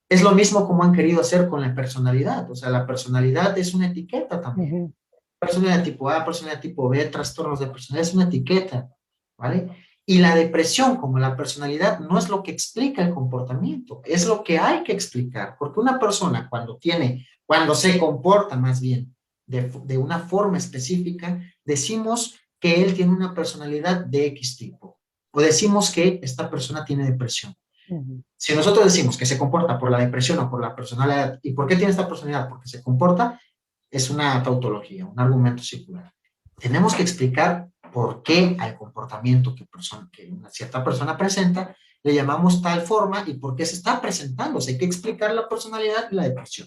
Es lo mismo como han querido hacer con la personalidad. O sea, la personalidad es una etiqueta también. Personalidad tipo A, personalidad tipo B, trastornos de personalidad, es una etiqueta, ¿vale? Y la depresión, como la personalidad, no es lo que explica el comportamiento, es lo que hay que explicar, porque una persona cuando se comporta más bien de una forma específica, decimos que él tiene una personalidad de X tipo, o decimos que esta persona tiene depresión. Si nosotros decimos que se comporta por la depresión o por la personalidad, ¿y por qué tiene esta personalidad? Porque se comporta, es una tautología, un argumento circular. Tenemos que explicar por qué al comportamiento que una cierta persona presenta le llamamos tal forma y por qué se está presentando. O sea, hay que explicar la personalidad y la depresión,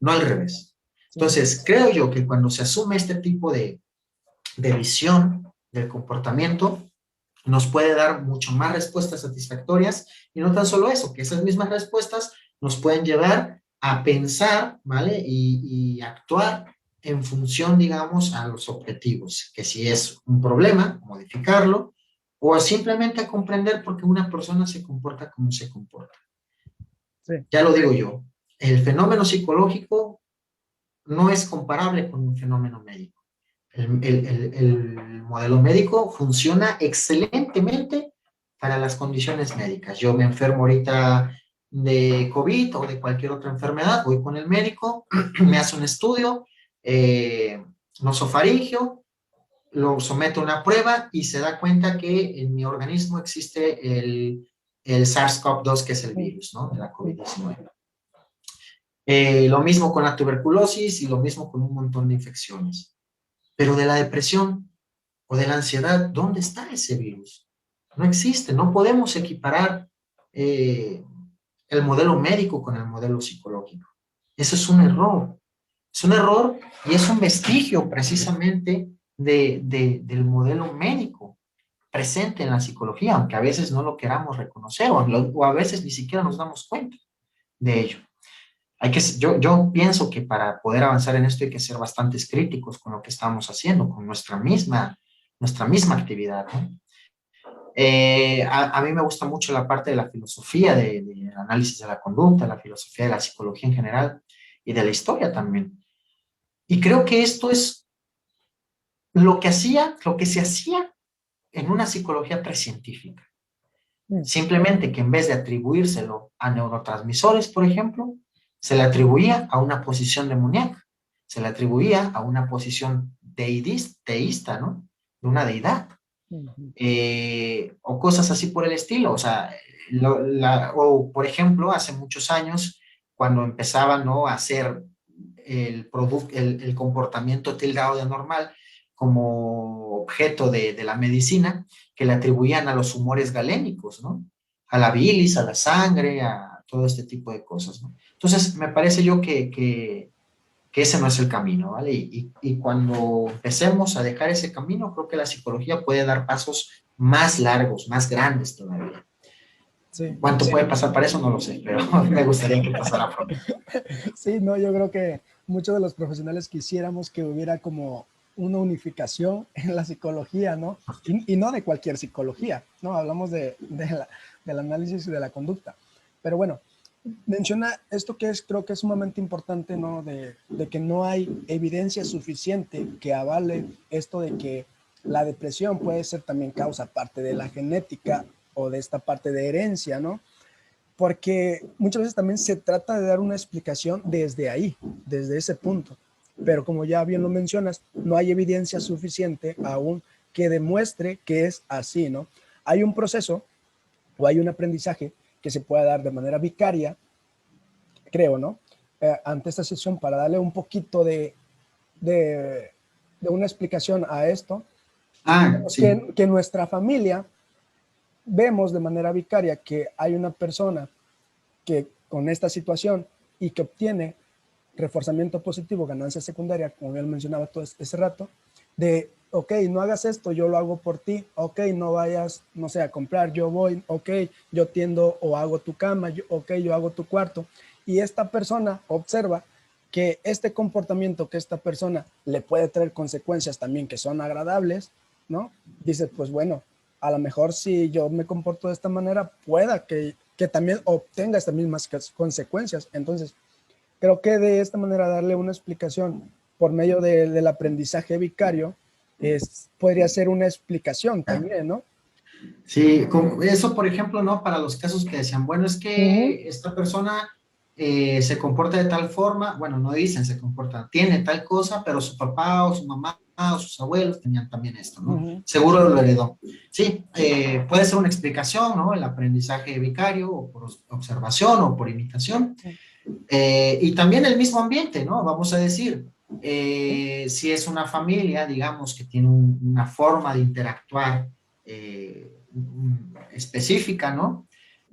no al revés. Entonces, creo yo que cuando se asume este tipo de visión del comportamiento, nos puede dar mucho más respuestas satisfactorias y no tan solo eso, que esas mismas respuestas nos pueden llevar a pensar, ¿vale? Y actuar en función, digamos, a los objetivos, que si es un problema, modificarlo, o simplemente a comprender por qué una persona se comporta como se comporta. Sí. Ya lo digo yo, el fenómeno psicológico no es comparable con un fenómeno médico. El modelo médico funciona excelentemente para las condiciones médicas. Yo me enfermo ahorita de COVID o de cualquier otra enfermedad, voy con el médico, me hace un estudio nosofaringeo, lo somete a una prueba y se da cuenta que en mi organismo existe el SARS-CoV-2, que es el virus, ¿no? De la COVID-19. Lo mismo con la tuberculosis y lo mismo con un montón de infecciones. Pero de la depresión o de la ansiedad, ¿dónde está ese virus? No existe, no podemos equiparar el modelo médico con el modelo psicológico. Eso es un error. Es un error y es un vestigio precisamente del modelo médico presente en la psicología, aunque a veces no lo queramos reconocer o a veces ni siquiera nos damos cuenta de ello. Yo pienso que para poder avanzar en esto hay que ser bastantes críticos con lo que estamos haciendo, con nuestra misma actividad, ¿no? A mí me gusta mucho la parte de la filosofía, de análisis de la conducta, la filosofía de la psicología en general y de la historia también. Y creo que esto es lo que se hacía en una psicología precientífica. Simplemente que en vez de atribuírselo a neurotransmisores, por ejemplo, se le atribuía a una posición demoníaca, se le atribuía a una posición teísta, ¿no? De una deidad. O cosas así por el estilo. O sea, o por ejemplo, hace muchos años, cuando empezaban, ¿no?, a hacer el comportamiento tildado de anormal como objeto de la medicina, que le atribuían a los humores galénicos, ¿no? A la bilis, a la sangre, a todo este tipo de cosas, ¿no? Entonces, me parece yo que ese no es el camino, ¿vale? Y cuando empecemos a dejar ese camino, creo que la psicología puede dar pasos más largos, más grandes todavía. Sí. ¿Cuánto puede pasar para eso? No lo sé, pero me gustaría que pasara pronto. Sí, no, yo creo que muchos de los profesionales quisiéramos que hubiera como una unificación en la psicología, ¿no? Y no de cualquier psicología, ¿no? Hablamos del análisis de la conducta. Pero bueno, menciona esto que es, creo que es sumamente importante, ¿no? De que no hay evidencia suficiente que avale esto de que la depresión puede ser también causa parte de la genética o de esta parte de herencia, ¿no? Porque muchas veces también se trata de dar una explicación desde ahí, desde ese punto. Pero como ya bien lo mencionas, no hay evidencia suficiente aún que demuestre que es así, ¿no? Hay un proceso o hay un aprendizaje que se pueda dar de manera vicaria, creo, ¿no? Ante esta sesión, para darle un poquito de, de una explicación a esto, Sí. que nuestra familia vemos de manera vicaria que hay una persona que con esta situación y que obtiene reforzamiento positivo, ganancia secundaria, como ya lo mencionaba todo ese rato, de, ok, no hagas esto, yo lo hago por ti, ok, no vayas, no sé, a comprar, yo voy, ok, yo tiendo o hago tu cama, ok, yo hago tu cuarto. Y esta persona observa que este comportamiento que esta persona le puede traer consecuencias también que son agradables, ¿no? Dice, pues bueno, a lo mejor si yo me comporto de esta manera, pueda que también obtenga estas mismas consecuencias. Entonces, creo que de esta manera darle una explicación por medio del aprendizaje vicario podría ser una explicación también, ¿no? Sí, eso, por ejemplo, ¿no? Para los casos que decían, bueno, es que esta persona se comporta de tal forma, bueno, no dicen se comporta, tiene tal cosa, pero su papá o su mamá o sus abuelos tenían también esto, ¿no? Seguro lo heredó. Sí, puede ser una explicación, ¿no? El aprendizaje vicario, o por observación o por imitación. Y también el mismo ambiente, ¿no? Vamos a decir, si es una familia, digamos, que tiene una forma de interactuar específica, ¿no?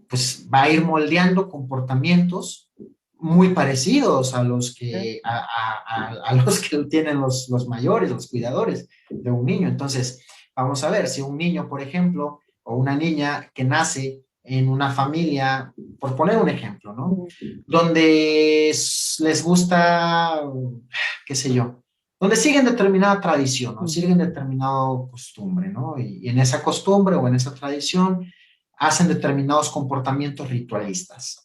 Pues va a ir moldeando comportamientos muy parecidos a los a los que tienen los mayores, los cuidadores de un niño. Entonces, vamos a ver, si un niño, por ejemplo, o una niña que nace en una familia, por poner un ejemplo, ¿no? Donde les gusta, qué sé yo, donde siguen determinada tradición, ¿no? Siguen determinada costumbre, ¿no? Y en esa costumbre o en esa tradición hacen determinados comportamientos ritualistas.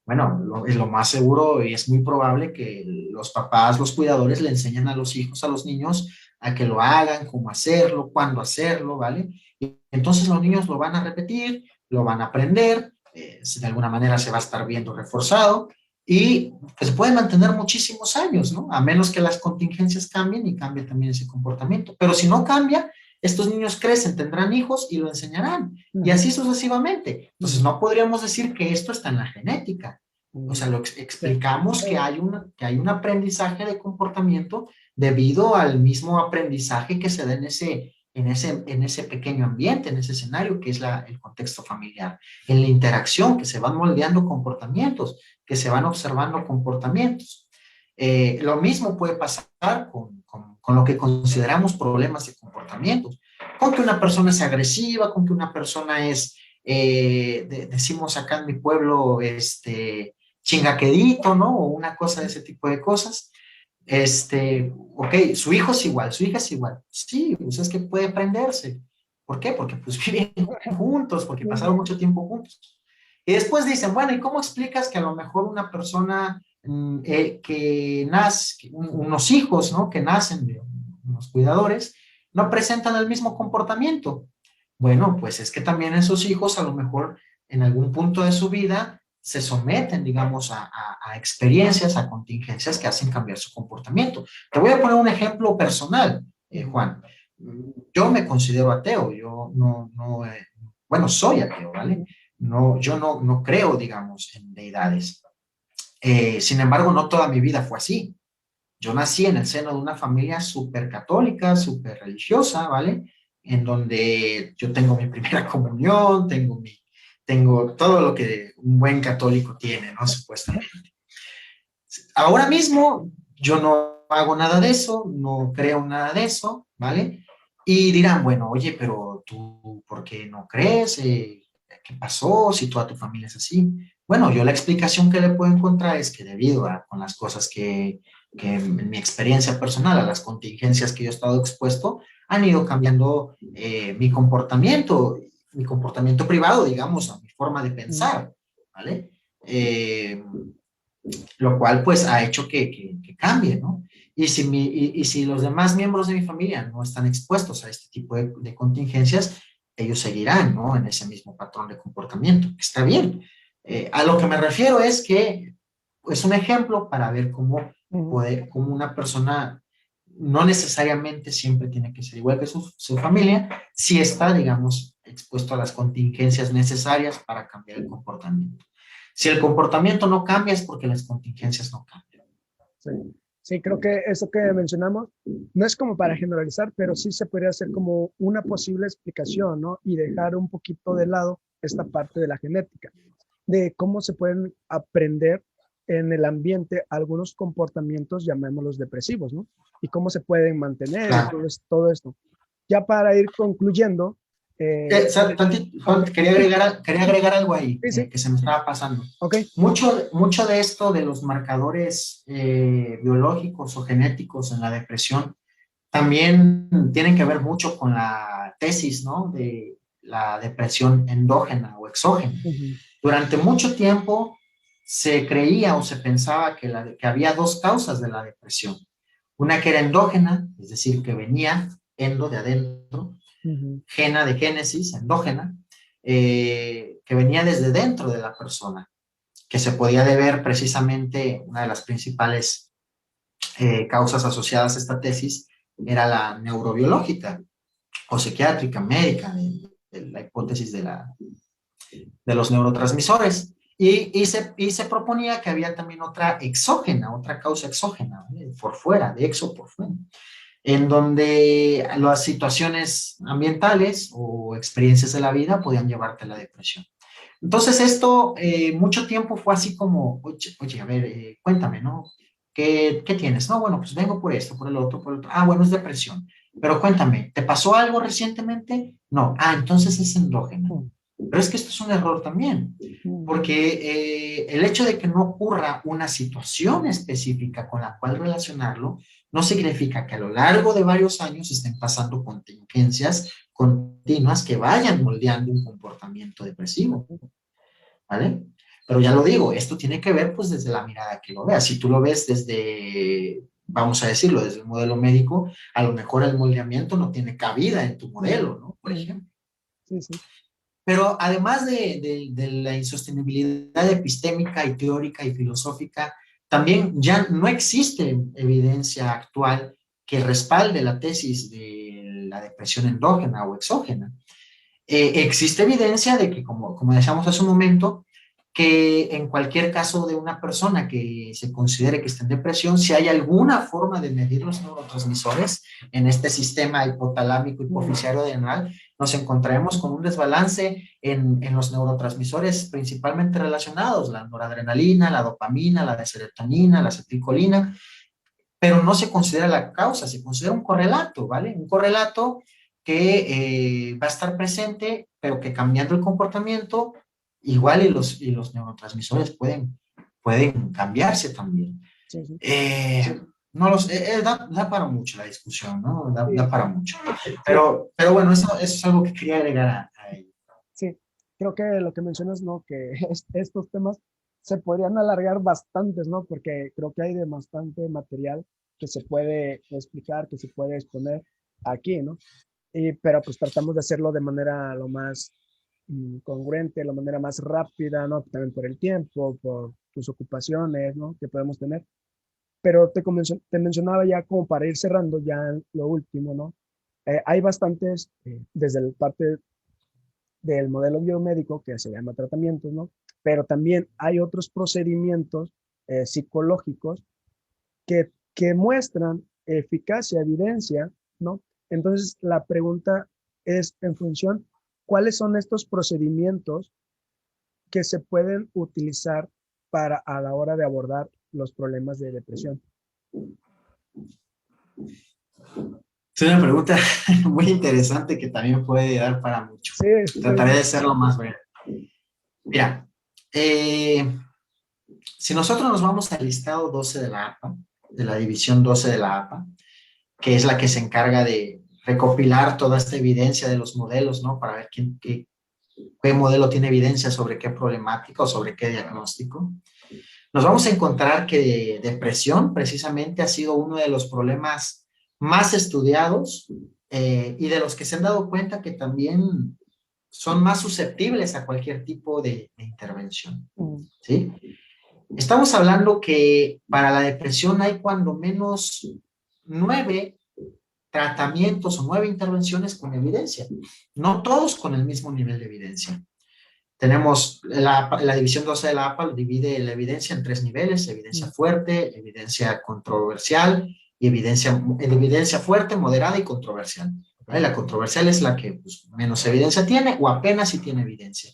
Bueno, es lo más seguro y es muy probable que los papás, los cuidadores le enseñen a los hijos, a los niños, a que lo hagan, cómo hacerlo, cuándo hacerlo, ¿vale? Y entonces los niños lo van a repetir, lo van a aprender, de alguna manera se va a estar viendo reforzado y pues puede mantener muchísimos años, ¿no? A menos que las contingencias cambien y cambie también ese comportamiento. Pero si no cambia, estos niños crecen, tendrán hijos y lo enseñarán. Y así sucesivamente. Entonces, no podríamos decir que esto está en la genética. O sea, explicamos que hay un aprendizaje de comportamiento debido al mismo aprendizaje que se da en ese pequeño ambiente, en ese escenario que es el contexto familiar, en la interacción, que se van moldeando comportamientos, que se van observando comportamientos. Lo mismo puede pasar con lo que consideramos problemas de comportamientos, con que una persona es agresiva, con que una persona es, decimos acá en mi pueblo, chingaquedito, ¿no? O una cosa de ese tipo de cosas. Ok, su hijo es igual, su hija es igual. Sí, pues es que puede aprenderse. ¿Por qué? Porque pues viven juntos, porque pasaron mucho tiempo juntos. Y después dicen, bueno, ¿y cómo explicas que a lo mejor una persona que nace, unos hijos, ¿no? Que nacen de unos cuidadores, no presentan el mismo comportamiento? Bueno, pues es que también esos hijos a lo mejor en algún punto de su vida se someten, digamos, a experiencias, a contingencias que hacen cambiar su comportamiento. Te voy a poner un ejemplo personal, Juan. Yo me considero ateo, yo bueno, soy ateo, ¿vale? No, yo no creo, digamos, en deidades. Sin embargo, no toda mi vida fue así. Yo nací en el seno de una familia súper católica, súper religiosa, ¿vale? En donde yo tengo mi primera comunión, tengo todo lo que un buen católico tiene, ¿no? Supuestamente. Ahora mismo yo no hago nada de eso, no creo nada de eso, ¿vale? Y dirán, bueno, oye, pero tú, ¿por qué no crees? ¿Qué pasó? Si toda tu familia es así. Bueno, yo la explicación que le puedo encontrar es que debido a con las cosas que en mi experiencia personal, a las contingencias que yo he estado expuesto, han ido cambiando mi comportamiento privado, digamos, a mi forma de pensar, ¿vale? Lo cual pues ha hecho que cambie, ¿no? Y si los demás miembros de mi familia no están expuestos a este tipo de contingencias, ellos seguirán, ¿no? En ese mismo patrón de comportamiento, que está bien. A lo que me refiero es que es un ejemplo para ver cómo una persona no necesariamente siempre tiene que ser igual que su familia, si está, digamos, expuesto a las contingencias necesarias para cambiar el comportamiento. Si el comportamiento no cambia es porque las contingencias no cambian. Sí, sí, creo que eso que mencionamos no es como para generalizar, pero sí se podría hacer como una posible explicación, ¿no? Y dejar un poquito de lado esta parte de la genética, de cómo se pueden aprender en el ambiente algunos comportamientos, llamémoslos depresivos, ¿no? Y cómo se pueden mantener y Claro. todo esto. Ya para ir concluyendo, Juan, quería agregar algo ahí sí, sí, que se me estaba pasando. ok. Mucho de esto de los marcadores biológicos o genéticos en la depresión también tienen que ver mucho con la tesis, ¿no? De la depresión endógena o exógena. Durante mucho tiempo se creía o se pensaba que había dos causas de la depresión. Una que era endógena, es decir, que venía endo de adentro, gena de génesis, endógena, que venía desde dentro de la persona, que se podía deber precisamente, una de las principales causas asociadas a esta tesis era la neurobiológica o psiquiátrica, médica, de la hipótesis de los neurotransmisores. Y se proponía que había también otra exógena, otra causa exógena, ¿vale? Por fuera, de exo por fuera, en donde las situaciones ambientales o experiencias de la vida podían llevarte a la depresión. Entonces esto mucho tiempo fue así como, oye a ver, cuéntame, ¿no? ¿Qué tienes? No, bueno, pues vengo por esto, por el otro, por el otro. Ah, bueno, es depresión. Pero cuéntame, ¿te pasó algo recientemente? No. Ah, entonces es endógena. Pero es que esto es un error también, porque el hecho de que no ocurra una situación específica con la cual relacionarlo, no significa que a lo largo de varios años estén pasando contingencias continuas que vayan moldeando un comportamiento depresivo, ¿vale? Pero ya lo digo, esto tiene que ver pues desde la mirada que lo veas. Si tú lo ves desde, vamos a decirlo, desde el modelo médico, a lo mejor el moldeamiento no tiene cabida en tu modelo, ¿no? Por ejemplo. Sí, sí. Pero además de la insostenibilidad epistémica y teórica y filosófica, también ya no existe evidencia actual que respalde la tesis de la depresión endógena o exógena. Existe evidencia de que, como decíamos hace un momento, que en cualquier caso de una persona que se considere que está en depresión, si hay alguna forma de medir los neurotransmisores en este sistema hipotalámico hipoficiario adrenal, nos encontraremos con un desbalance en los neurotransmisores principalmente relacionados, la noradrenalina, la dopamina, la serotonina, la acetilcolina, pero no se considera la causa, se considera un correlato, ¿vale? Un correlato que va a estar presente, pero que cambiando el comportamiento, igual y los neurotransmisores pueden cambiarse también. Sí, sí. No los, da para mucho la discusión, ¿no? Da Sí, para mucho. sí, Pero bueno, eso es algo que quería agregar a ello. sí. Creo que lo que mencionas, ¿no? Que estos temas se podrían alargar bastantes, ¿no? Porque creo que hay de bastante material que se puede explicar, que se puede exponer aquí, ¿no? Pero pues tratamos de hacerlo de manera lo más congruente, la manera más rápida, ¿no? También por el tiempo, por tus ocupaciones, ¿no? Que podemos tener. Pero te mencionaba ya como para ir cerrando ya lo último, ¿no? Hay bastantes, desde la parte del modelo biomédico que se llama tratamientos, ¿no? Pero también hay otros procedimientos psicológicos que muestran eficacia, evidencia, ¿no? Entonces, la pregunta es en función, ¿cuáles son estos procedimientos que se pueden utilizar para a la hora de abordar los problemas de depresión? Es una pregunta muy interesante que también puede dar para mucho. Sí, Trataré de ser lo más breve. Mira, si nosotros nos vamos al listado 12 de la APA, de la división 12 de la APA, que es la que se encarga de recopilar toda esta evidencia de los modelos, ¿no? Para ver qué modelo tiene evidencia sobre qué problemática o sobre qué diagnóstico. Nos vamos a encontrar que depresión precisamente ha sido uno de los problemas más estudiados y de los que se han dado cuenta que también son más susceptibles a cualquier tipo de intervención, ¿sí? Estamos hablando que para la depresión hay cuando menos 9 tratamientos o 9 intervenciones con evidencia, no todos con el mismo nivel de evidencia. Tenemos la división 12 de la APA, divide la evidencia en 3 niveles: evidencia fuerte, evidencia controversial y evidencia fuerte, moderada y controversial. ¿Vale? La controversial es la que pues, menos evidencia tiene o apenas si tiene evidencia.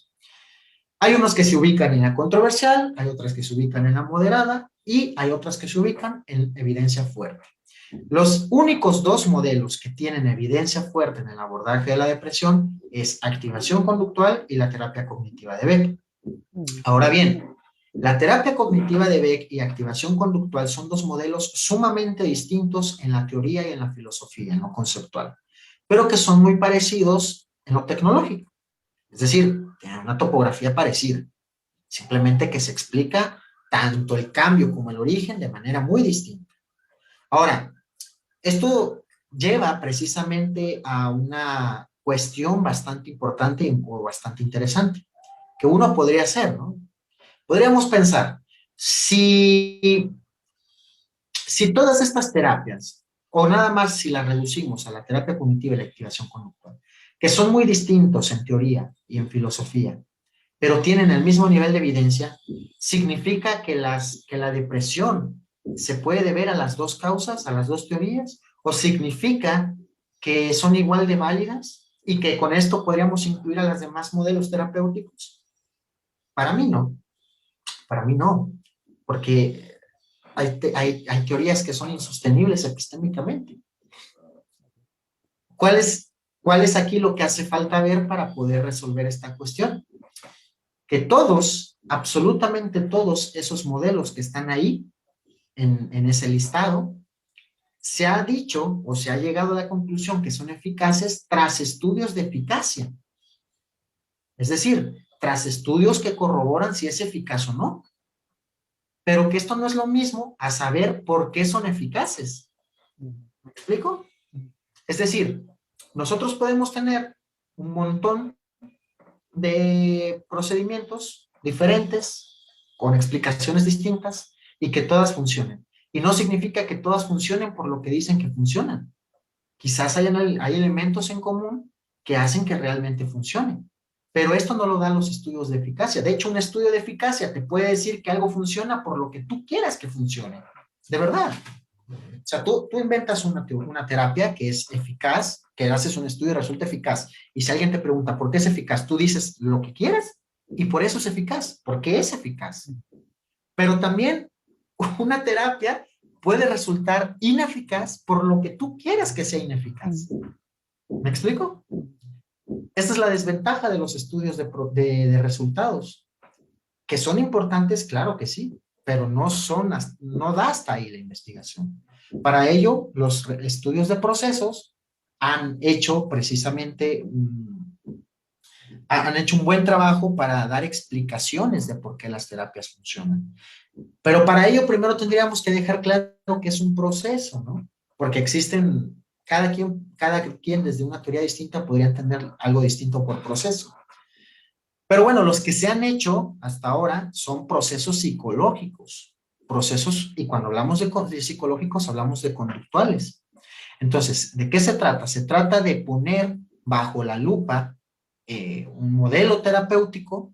Hay unos que se ubican en la controversial, hay otras que se ubican en la moderada y hay otras que se ubican en evidencia fuerte. Los únicos 2 modelos que tienen evidencia fuerte en el abordaje de la depresión es activación conductual y la terapia cognitiva de Beck. Ahora bien, la terapia cognitiva de Beck y activación conductual son 2 modelos sumamente distintos en la teoría y en la filosofía, en lo conceptual, pero que son muy parecidos en lo tecnológico. Es decir, tienen una topografía parecida, simplemente que se explica tanto el cambio como el origen de manera muy distinta. Ahora, esto lleva precisamente a una cuestión bastante importante y bastante interesante, que uno podría hacer, ¿no? Podríamos pensar, si todas estas terapias, o nada más si las reducimos a la terapia cognitiva y la activación conductual, que son muy distintos en teoría y en filosofía, pero tienen el mismo nivel de evidencia, significa que la depresión se puede deber a las 2 causas, a las 2 teorías, o significa que son igual de válidas y que con esto podríamos incluir a los demás modelos terapéuticos. Para mí no, porque hay teorías que son insostenibles epistémicamente. ¿Cuál es aquí lo que hace falta ver para poder resolver esta cuestión? Que todos, absolutamente todos esos modelos que están ahí en ese listado, se ha dicho o se ha llegado a la conclusión que son eficaces tras estudios de eficacia. Es decir, tras estudios que corroboran si es eficaz o no. Pero que esto no es lo mismo a saber por qué son eficaces. ¿Me explico? Es decir, nosotros podemos tener un montón de procedimientos diferentes, con explicaciones distintas, y que todas funcionen. Y no significa que todas funcionen por lo que dicen que funcionan. Quizás hay elementos en común que hacen que realmente funcionen. Pero esto no lo dan los estudios de eficacia. De hecho, un estudio de eficacia te puede decir que algo funciona por lo que tú quieras que funcione. De verdad. O sea, tú inventas una terapia que es eficaz, que haces un estudio y resulta eficaz. Y si alguien te pregunta por qué es eficaz, tú dices lo que quieres y por eso es eficaz, porque es eficaz. Pero también una terapia puede resultar ineficaz por lo que tú quieras que sea ineficaz. ¿Me explico? Esta es la desventaja de los estudios de resultados. ¿Que son importantes? Claro que sí, pero no da hasta ahí la investigación. Para ello, los estudios de procesos han hecho precisamente, han hecho un buen trabajo para dar explicaciones de por qué las terapias funcionan. Pero para ello primero tendríamos que dejar claro que es un proceso, ¿no? Porque existen, cada quien desde una teoría distinta podría entender algo distinto por proceso. Pero bueno, los que se han hecho hasta ahora son procesos psicológicos, procesos, y cuando hablamos de psicológicos hablamos de conductuales. Entonces, ¿de qué se trata? Se trata de poner bajo la lupa un modelo terapéutico,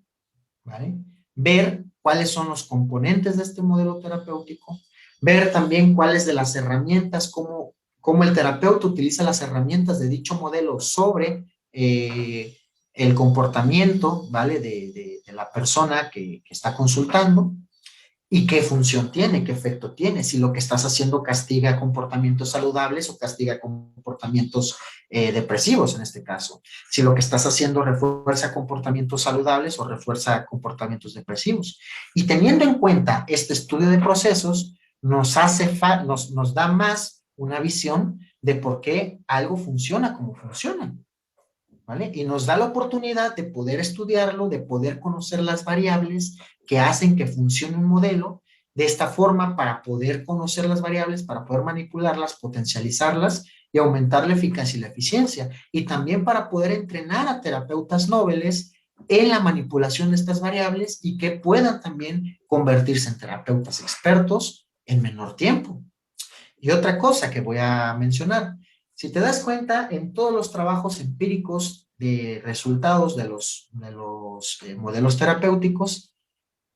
¿vale? Ver cuáles son los componentes de este modelo terapéutico, ver también cuáles de las herramientas, cómo el terapeuta utiliza las herramientas de dicho modelo sobre el comportamiento, ¿vale? De la persona que está consultando, y qué función tiene, qué efecto tiene, si lo que estás haciendo castiga comportamientos saludables o castiga comportamientos depresivos en este caso, si lo que estás haciendo refuerza comportamientos saludables o refuerza comportamientos depresivos. Y teniendo en cuenta este estudio de procesos, nos da más una visión de por qué algo funciona como funciona, ¿vale? Y nos da la oportunidad de poder estudiarlo, de poder conocer las variables que hacen que funcione un modelo, de esta forma para poder conocer las variables, para poder manipularlas, potencializarlas y aumentar la eficacia y la eficiencia. Y también para poder entrenar a terapeutas noveles en la manipulación de estas variables y que puedan también convertirse en terapeutas expertos en menor tiempo. Y otra cosa que voy a mencionar, si te das cuenta, en todos los trabajos empíricos de resultados de los modelos terapéuticos,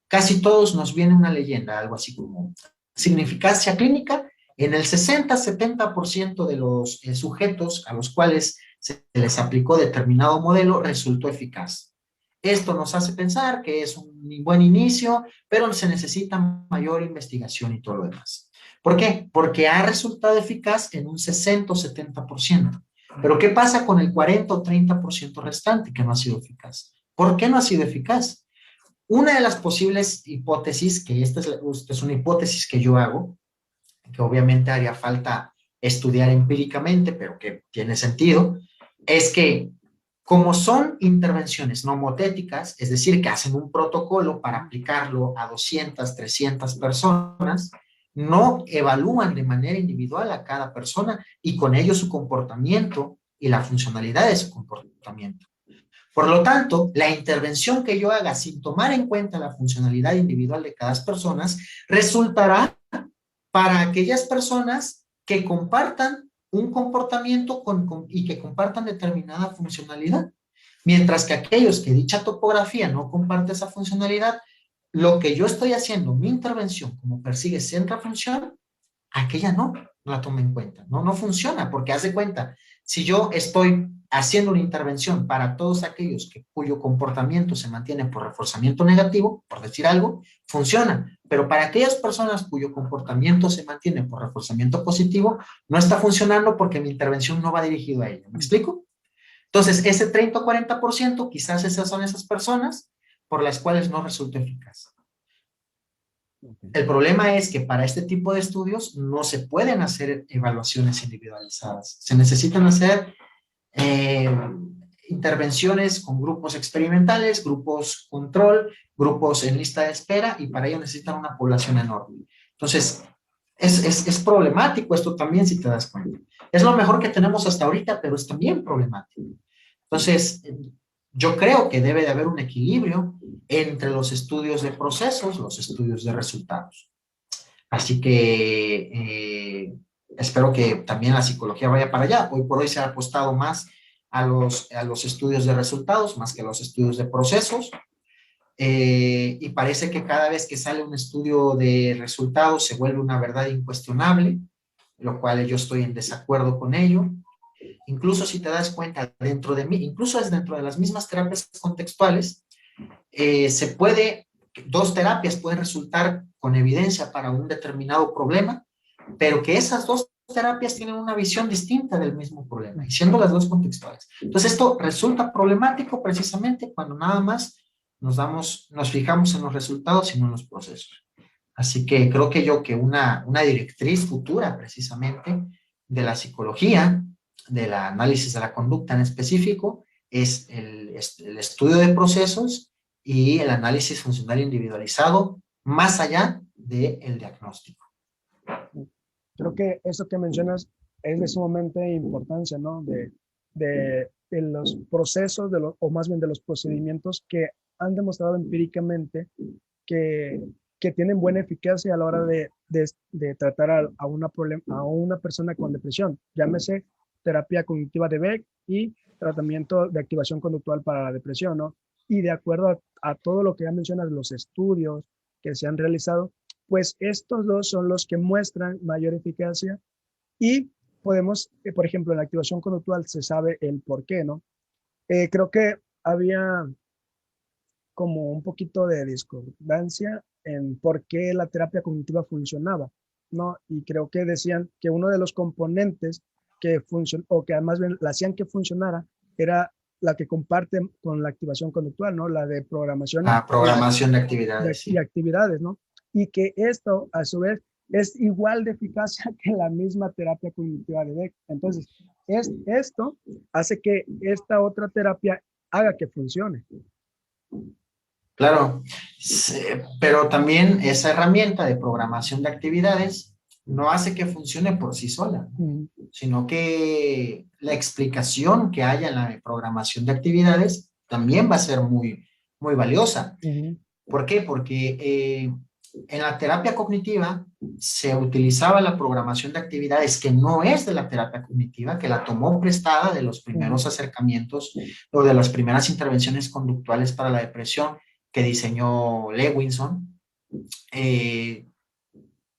casi todos nos viene una leyenda, algo así como significancia clínica en el 60-70% de los sujetos a los cuales se les aplicó determinado modelo resultó eficaz. Esto nos hace pensar que es un buen inicio, pero se necesita mayor investigación y todo lo demás. ¿Por qué? Porque ha resultado eficaz en un 60 o 70%. Pero ¿qué pasa con el 40 o 30% restante que no ha sido eficaz? ¿Por qué no ha sido eficaz? Una de las posibles hipótesis, que esta es una hipótesis que yo hago, que obviamente haría falta estudiar empíricamente, pero que tiene sentido, es que como son intervenciones nomotéticas, es decir, que hacen un protocolo para aplicarlo a 200, 300 personas, no evalúan de manera individual a cada persona y con ello su comportamiento y la funcionalidad de su comportamiento. Por lo tanto, la intervención que yo haga sin tomar en cuenta la funcionalidad individual de cada persona resultará para aquellas personas que compartan un comportamiento y que compartan determinada funcionalidad. Mientras que aquellos que dicha topografía no comparte esa funcionalidad, lo que yo estoy haciendo, mi intervención, como persigue cierta función, aquella no la toma en cuenta. No funciona, porque haz de cuenta, si yo estoy haciendo una intervención para todos aquellos cuyo comportamiento se mantiene por reforzamiento negativo, por decir algo, funciona. Pero para aquellas personas cuyo comportamiento se mantiene por reforzamiento positivo, no está funcionando porque mi intervención no va dirigido a ello. ¿Me explico? Entonces, ese 30 o 40%, quizás esas son esas personas por las cuales no resulta eficaz. El problema es que para este tipo de estudios no se pueden hacer evaluaciones individualizadas. Se necesitan hacer intervenciones con grupos experimentales, grupos control, grupos en lista de espera, y para ello necesitan una población enorme. Entonces, es problemático esto también, si te das cuenta. Es lo mejor que tenemos hasta ahorita, pero es también problemático. Entonces, yo creo que debe de haber un equilibrio entre los estudios de procesos, los estudios de resultados. Así que espero que también la psicología vaya para allá. Hoy por hoy se ha apostado más a los estudios de resultados, más que a los estudios de procesos. Y parece que cada vez que sale un estudio de resultados se vuelve una verdad incuestionable, lo cual yo estoy en desacuerdo con ello. Incluso si te das cuenta, incluso es dentro de las mismas terapias contextuales, dos terapias pueden resultar con evidencia para un determinado problema, pero que esas dos terapias tienen una visión distinta del mismo problema, y siendo las dos contextuales. Entonces esto resulta problemático precisamente cuando nada más nos fijamos en los resultados y no en los procesos. Así que creo que una directriz futura precisamente de la psicología, del análisis de la conducta en específico, es el estudio de procesos y el análisis funcional individualizado más allá del diagnóstico. Creo que eso que mencionas es de sumamente importancia, ¿no? De los procesos, o más bien de los procedimientos que han demostrado empíricamente que, que tienen buena eficacia a la hora de tratar a una persona con depresión. Llámese terapia cognitiva de Beck y tratamiento de activación conductual para la depresión, ¿no? Y de acuerdo a todo lo que ya mencionas, los estudios que se han realizado, pues estos dos son los que muestran mayor eficacia y podemos, por ejemplo, en la activación conductual se sabe el por qué, ¿no? Creo que había como un poquito de discordancia en por qué la terapia cognitiva funcionaba, ¿no? Y creo que decían que uno de los componentes que funcionó, o que además bien la hacían que funcionara, era la que comparte con la activación conductual, ¿no? La de programación La programación de actividades, y sí. actividades, ¿no? Y que esto, a su vez, es igual de eficacia que la misma terapia cognitiva de Beck. Entonces, esto hace que esta otra terapia haga que funcione. Claro, sí, pero también esa herramienta de programación de actividades no hace que funcione por sí sola, sino que la explicación que haya en la programación de actividades también va a ser muy valiosa. ¿Por qué? Porque en la terapia cognitiva se utilizaba la programación de actividades que no es de la terapia cognitiva, que la tomó prestada de los primeros acercamientos o de las primeras intervenciones conductuales para la depresión que diseñó Lewinson.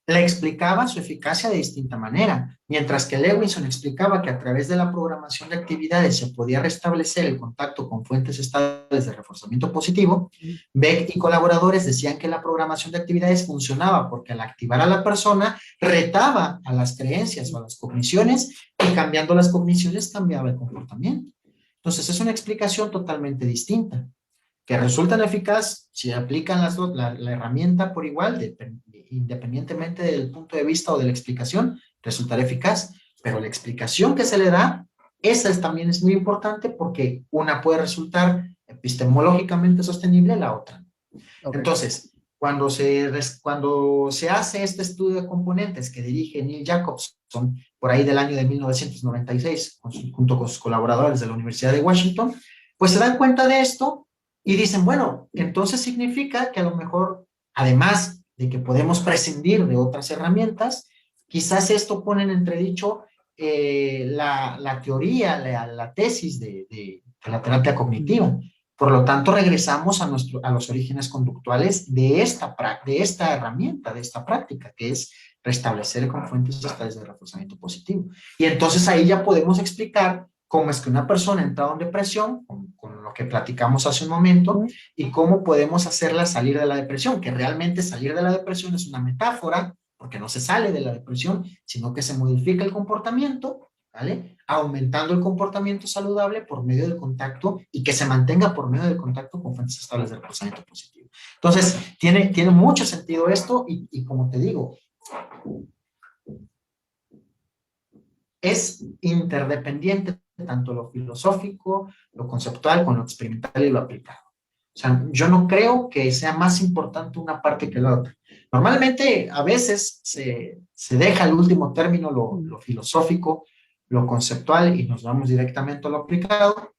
Le explicaba su eficacia de distinta manera, mientras que Lewinson explicaba que a través de la programación de actividades se podía restablecer el contacto con fuentes estables de reforzamiento positivo. Beck y colaboradores decían que la programación de actividades funcionaba porque al activar a la persona retaba a las creencias o a las cogniciones y cambiando las cogniciones cambiaba el comportamiento. Entonces es una explicación totalmente distinta que resultan eficaz si aplican las dos, la herramienta por igual, independientemente del punto de vista o de la explicación, resultará eficaz. Pero la explicación que se le da, también es muy importante porque una puede resultar epistemológicamente sostenible, la otra. Okay. Entonces, cuando se hace este estudio de componentes que dirige Neil Jacobson por ahí del año de 1996, junto con sus colaboradores de la Universidad de Washington, pues se dan cuenta de esto y dicen, bueno, entonces significa que a lo mejor, además de que podemos prescindir de otras herramientas, quizás esto pone en entredicho la teoría, la tesis de la terapia cognitiva. Por lo tanto, regresamos a los orígenes conductuales de esta herramienta, de esta práctica, que es restablecer con fuentes estables de reforzamiento positivo. Y entonces ahí ya podemos explicar cómo es que una persona entra en depresión, con lo que platicamos hace un momento, y cómo podemos hacerla salir de la depresión, que realmente salir de la depresión es una metáfora, porque no se sale de la depresión, sino que se modifica el comportamiento, ¿vale? Aumentando el comportamiento saludable por medio del contacto y que se mantenga por medio del contacto con fuentes estables de reforzamiento positivo. Entonces, tiene mucho sentido esto y como te digo, es interdependiente tanto lo filosófico, lo conceptual, con lo experimental y lo aplicado. O sea, yo no creo que sea más importante una parte que la otra. Normalmente, a veces se deja el último término, lo filosófico, lo conceptual, y nos vamos directamente a lo aplicado,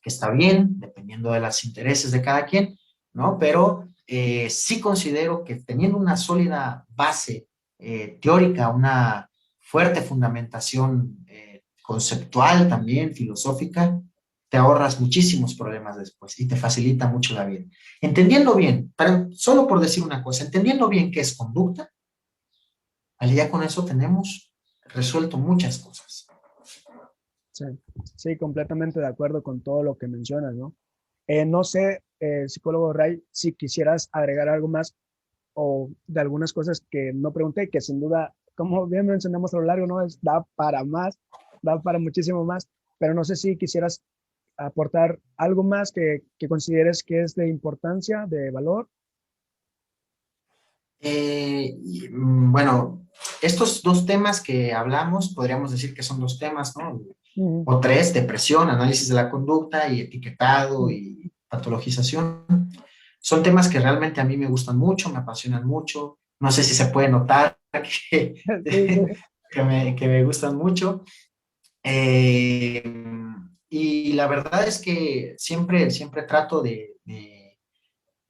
que está bien, dependiendo de los intereses de cada quien, ¿no? Pero sí considero que teniendo una sólida base teórica, una fuerte fundamentación conceptual también, filosófica, te ahorras muchísimos problemas después y te facilita mucho la vida. Entendiendo bien, solo por decir una cosa, entendiendo bien qué es conducta, al día con eso tenemos resuelto muchas cosas. Sí, sí, completamente de acuerdo con todo lo que mencionas, ¿no? No sé, psicólogo Ray, si quisieras agregar algo más o de algunas cosas que no pregunté, que sin duda, como bien mencionamos a lo largo, ¿no? Da para más, da para muchísimo más, pero no sé si quisieras aportar algo más que consideres que es de importancia, de valor. Bueno, estos dos temas que hablamos, podríamos decir que son dos temas, ¿no? Ujú, O tres: depresión, análisis de la conducta y etiquetado ujú. y patologización. Son temas que realmente a mí me gustan mucho, me apasionan mucho. No sé si se puede notar que, Sí, sí. que me gustan mucho. Eh, y la verdad es que siempre trato de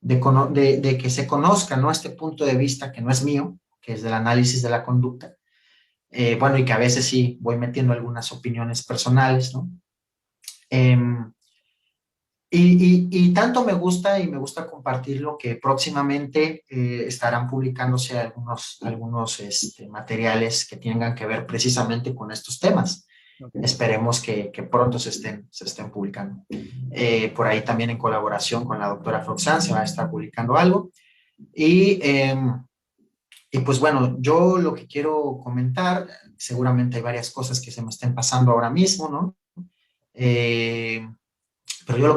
que se conozca, ¿no? Este punto de vista que no es mío, que es del análisis de la conducta. Bueno, y que a veces sí voy metiendo algunas opiniones personales, ¿no? Eh, y tanto me gusta y me gusta compartirlo que próximamente estarán publicándose algunos materiales que tengan que ver precisamente con estos temas. Ok. Esperemos que pronto se estén publicando. Por ahí también en colaboración con la doctora Froxán se va a estar publicando algo. Y, eh, y pues bueno, yo lo que quiero comentar, seguramente hay varias cosas que se me estén pasando ahora mismo, ¿no? Eh, pero yo lo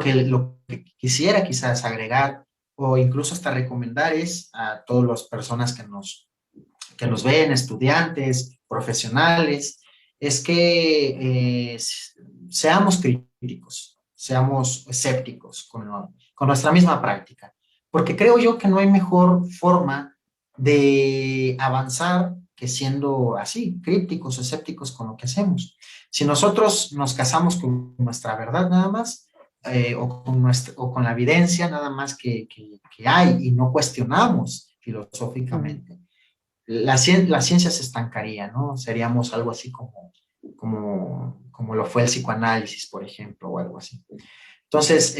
que quisiera quizás agregar o incluso hasta recomendar es a todas las personas que nos ven, estudiantes, profesionales, es que seamos críticos, seamos escépticos con nuestra misma práctica, porque creo yo que no hay mejor forma de avanzar que siendo así, críticos, escépticos con lo que hacemos. Si nosotros nos casamos con nuestra verdad nada más, o con la evidencia nada más que hay y no cuestionamos Ujú. filosóficamente, la ciencia se estancaría, ¿no? Seríamos algo así como lo fue el psicoanálisis, por ejemplo, o algo así. Entonces,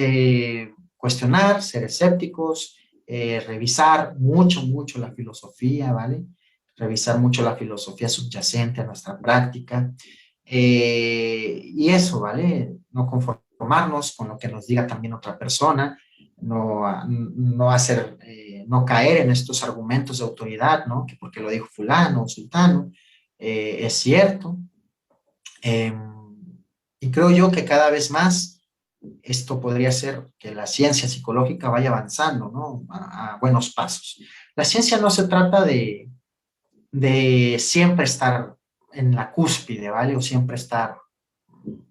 cuestionar, ser escépticos, revisar mucho la filosofía, ¿vale? Revisar mucho la filosofía subyacente a nuestra práctica. Y eso, ¿vale? No conformarnos con lo que nos diga también otra persona, no hacer, no caer en estos argumentos de autoridad, ¿no? Que porque lo dijo fulano o sultano, es cierto. Eh, y creo yo que cada vez más esto podría ser que la ciencia psicológica vaya avanzando, ¿no? A buenos pasos. La ciencia no se trata de siempre estar en la cúspide, ¿vale? O siempre estar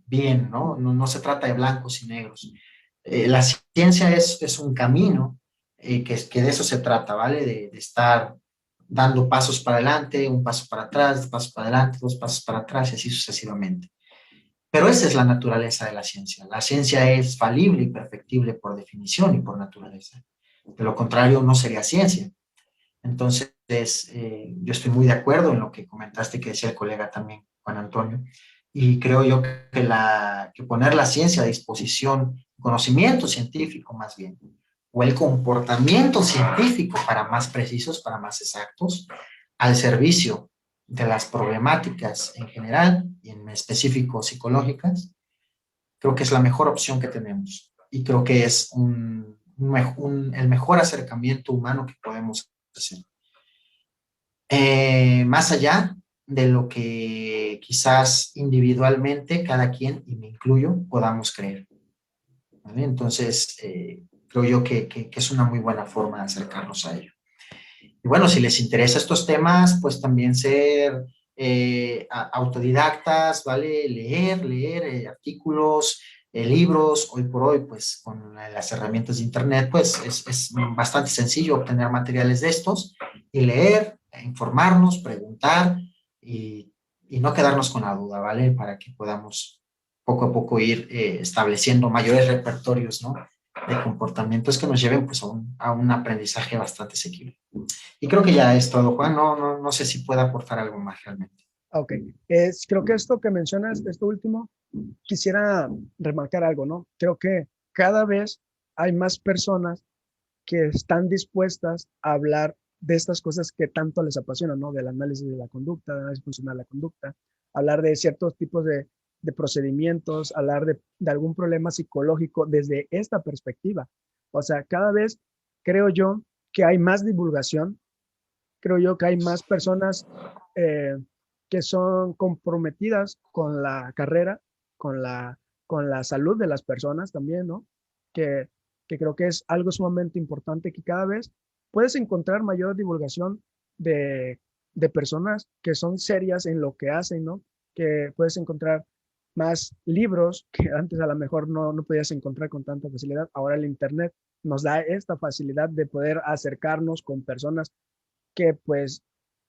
bien, ¿no? No se trata de blancos y negros. La ciencia es un camino que de eso se trata, ¿vale? De estar dando pasos para adelante, un paso para atrás, dos pasos para adelante, dos pasos para atrás y así sucesivamente. Pero esa es la naturaleza de la ciencia. La ciencia es falible y perfectible por definición y por naturaleza. De lo contrario, no sería ciencia. Entonces, yo estoy muy de acuerdo en lo que comentaste que decía el colega también, Juan Antonio, y creo yo que poner la ciencia a disposición, conocimiento científico más bien, o el comportamiento científico para más precisos, para más exactos, al servicio de las problemáticas en general y en específico psicológicas, creo que es la mejor opción que tenemos y creo que es el mejor acercamiento humano que podemos hacer. Más allá de lo que quizás individualmente cada quien, y me incluyo, podamos creer, ¿vale? Entonces, creo yo que es una muy buena forma de acercarnos a ello. Y bueno, si les interesa estos temas, pues también ser autodidactas, ¿vale? Leer artículos, libros. Hoy por hoy, pues con las herramientas de Internet, pues es bastante sencillo obtener materiales de estos y leer, informarnos, preguntar y, y no quedarnos con la duda, ¿vale? Para que podamos poco a poco ir estableciendo mayores repertorios, ¿no? De comportamientos que nos lleven pues a un aprendizaje bastante asequible. Y creo que ya es todo, Juan. No sé si puede aportar algo más realmente. Ok. Creo que esto que mencionas, esto último, quisiera remarcar algo, ¿no? Creo que cada vez hay más personas que están dispuestas a hablar de estas cosas que tanto les apasionan, ¿no? Del análisis de la conducta, del análisis funcional de la conducta, hablar de ciertos tipos de procedimientos, hablar de algún problema psicológico desde esta perspectiva. O sea, cada vez creo yo que hay más divulgación, creo yo que hay más personas eh, que son comprometidas con la carrera, con con la salud de las personas también, ¿no? Que, que creo que es algo sumamente importante que cada vez puedes encontrar mayor divulgación de, de personas que son serias en lo que hacen, ¿no? Que puedes encontrar más libros que antes a lo mejor no podías encontrar con tanta facilidad. Ahora el Internet nos da esta facilidad de poder acercarnos con personas que, pues,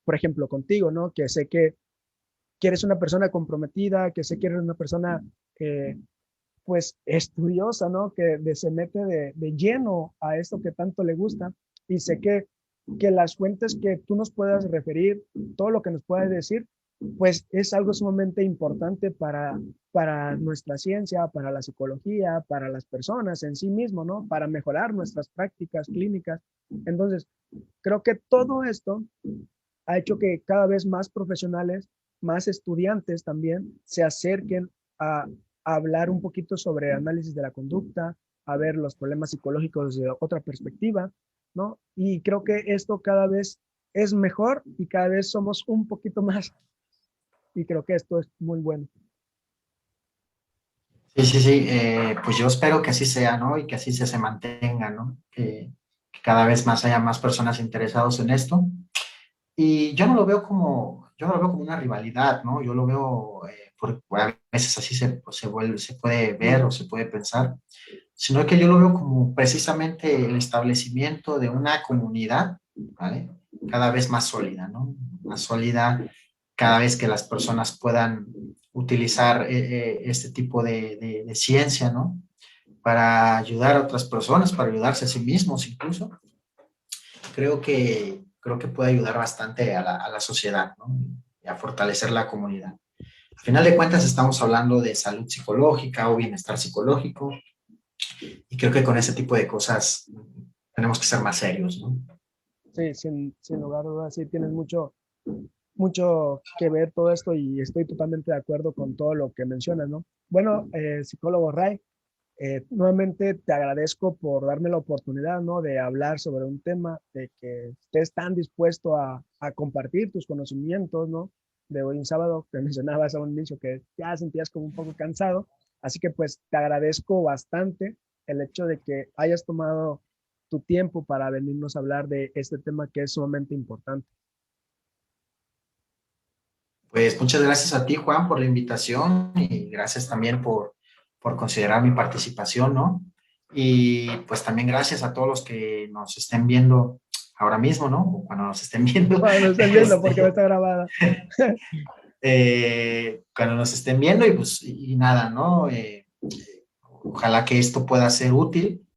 por ejemplo, contigo, ¿no? Que sé que eres una persona comprometida, que sé que eres una persona, eh, pues, estudiosa, ¿no? Se mete de lleno a esto que tanto le gusta y sé que las fuentes que tú nos puedas referir, todo lo que nos puedas decir, pues es algo sumamente importante para nuestra ciencia, para la psicología, para las personas en sí mismo, ¿no? Para mejorar nuestras prácticas clínicas. Entonces, creo que todo esto ha hecho que cada vez más profesionales, más estudiantes también se acerquen a hablar un poquito sobre análisis de la conducta, a ver los problemas psicológicos desde otra perspectiva, ¿no? Y creo que esto cada vez es mejor y cada vez somos un poquito más y creo que esto es muy bueno. Sí, sí, sí, pues yo espero que así sea, ¿no? Y que así se mantenga, ¿no? Que cada vez más haya más personas interesadas en esto. Y yo no lo veo como una rivalidad, ¿no? Yo lo veo, a veces así se puede ver o se puede pensar, sino que yo lo veo como precisamente el establecimiento de una comunidad, ¿vale? Cada vez más sólida, ¿no? Más sólida cada vez que las personas puedan utilizar este tipo de ciencia, ¿no? Para ayudar a otras personas, para ayudarse a sí mismos incluso. Creo que puede ayudar bastante a la sociedad, ¿no? Y a fortalecer la comunidad. Al final de cuentas estamos hablando de salud psicológica o bienestar psicológico y creo que con ese tipo de cosas tenemos que ser más serios, ¿no? Sí, sin lugar a dudas, sí, tienes mucho que ver todo esto y estoy totalmente de acuerdo con todo lo que mencionas, ¿no? Bueno, psicólogo Ray, nuevamente te agradezco por darme la oportunidad, ¿no? De hablar sobre un tema, de que estés tan dispuesto a compartir tus conocimientos, ¿no? De hoy un sábado, que mencionabas a un inicio que ya sentías como un poco cansado, así que pues te agradezco bastante el hecho de que hayas tomado tu tiempo para venirnos a hablar de este tema que es sumamente importante. Pues muchas gracias a ti, Juan, por la invitación y gracias también por considerar mi participación, ¿no? Y pues también gracias a todos los que nos estén viendo ahora mismo, ¿no? O cuando nos estén viendo, Bueno, estén viendo porque no este, está grabada. cuando nos estén viendo y pues y nada, ¿no? Ojalá que esto pueda ser útil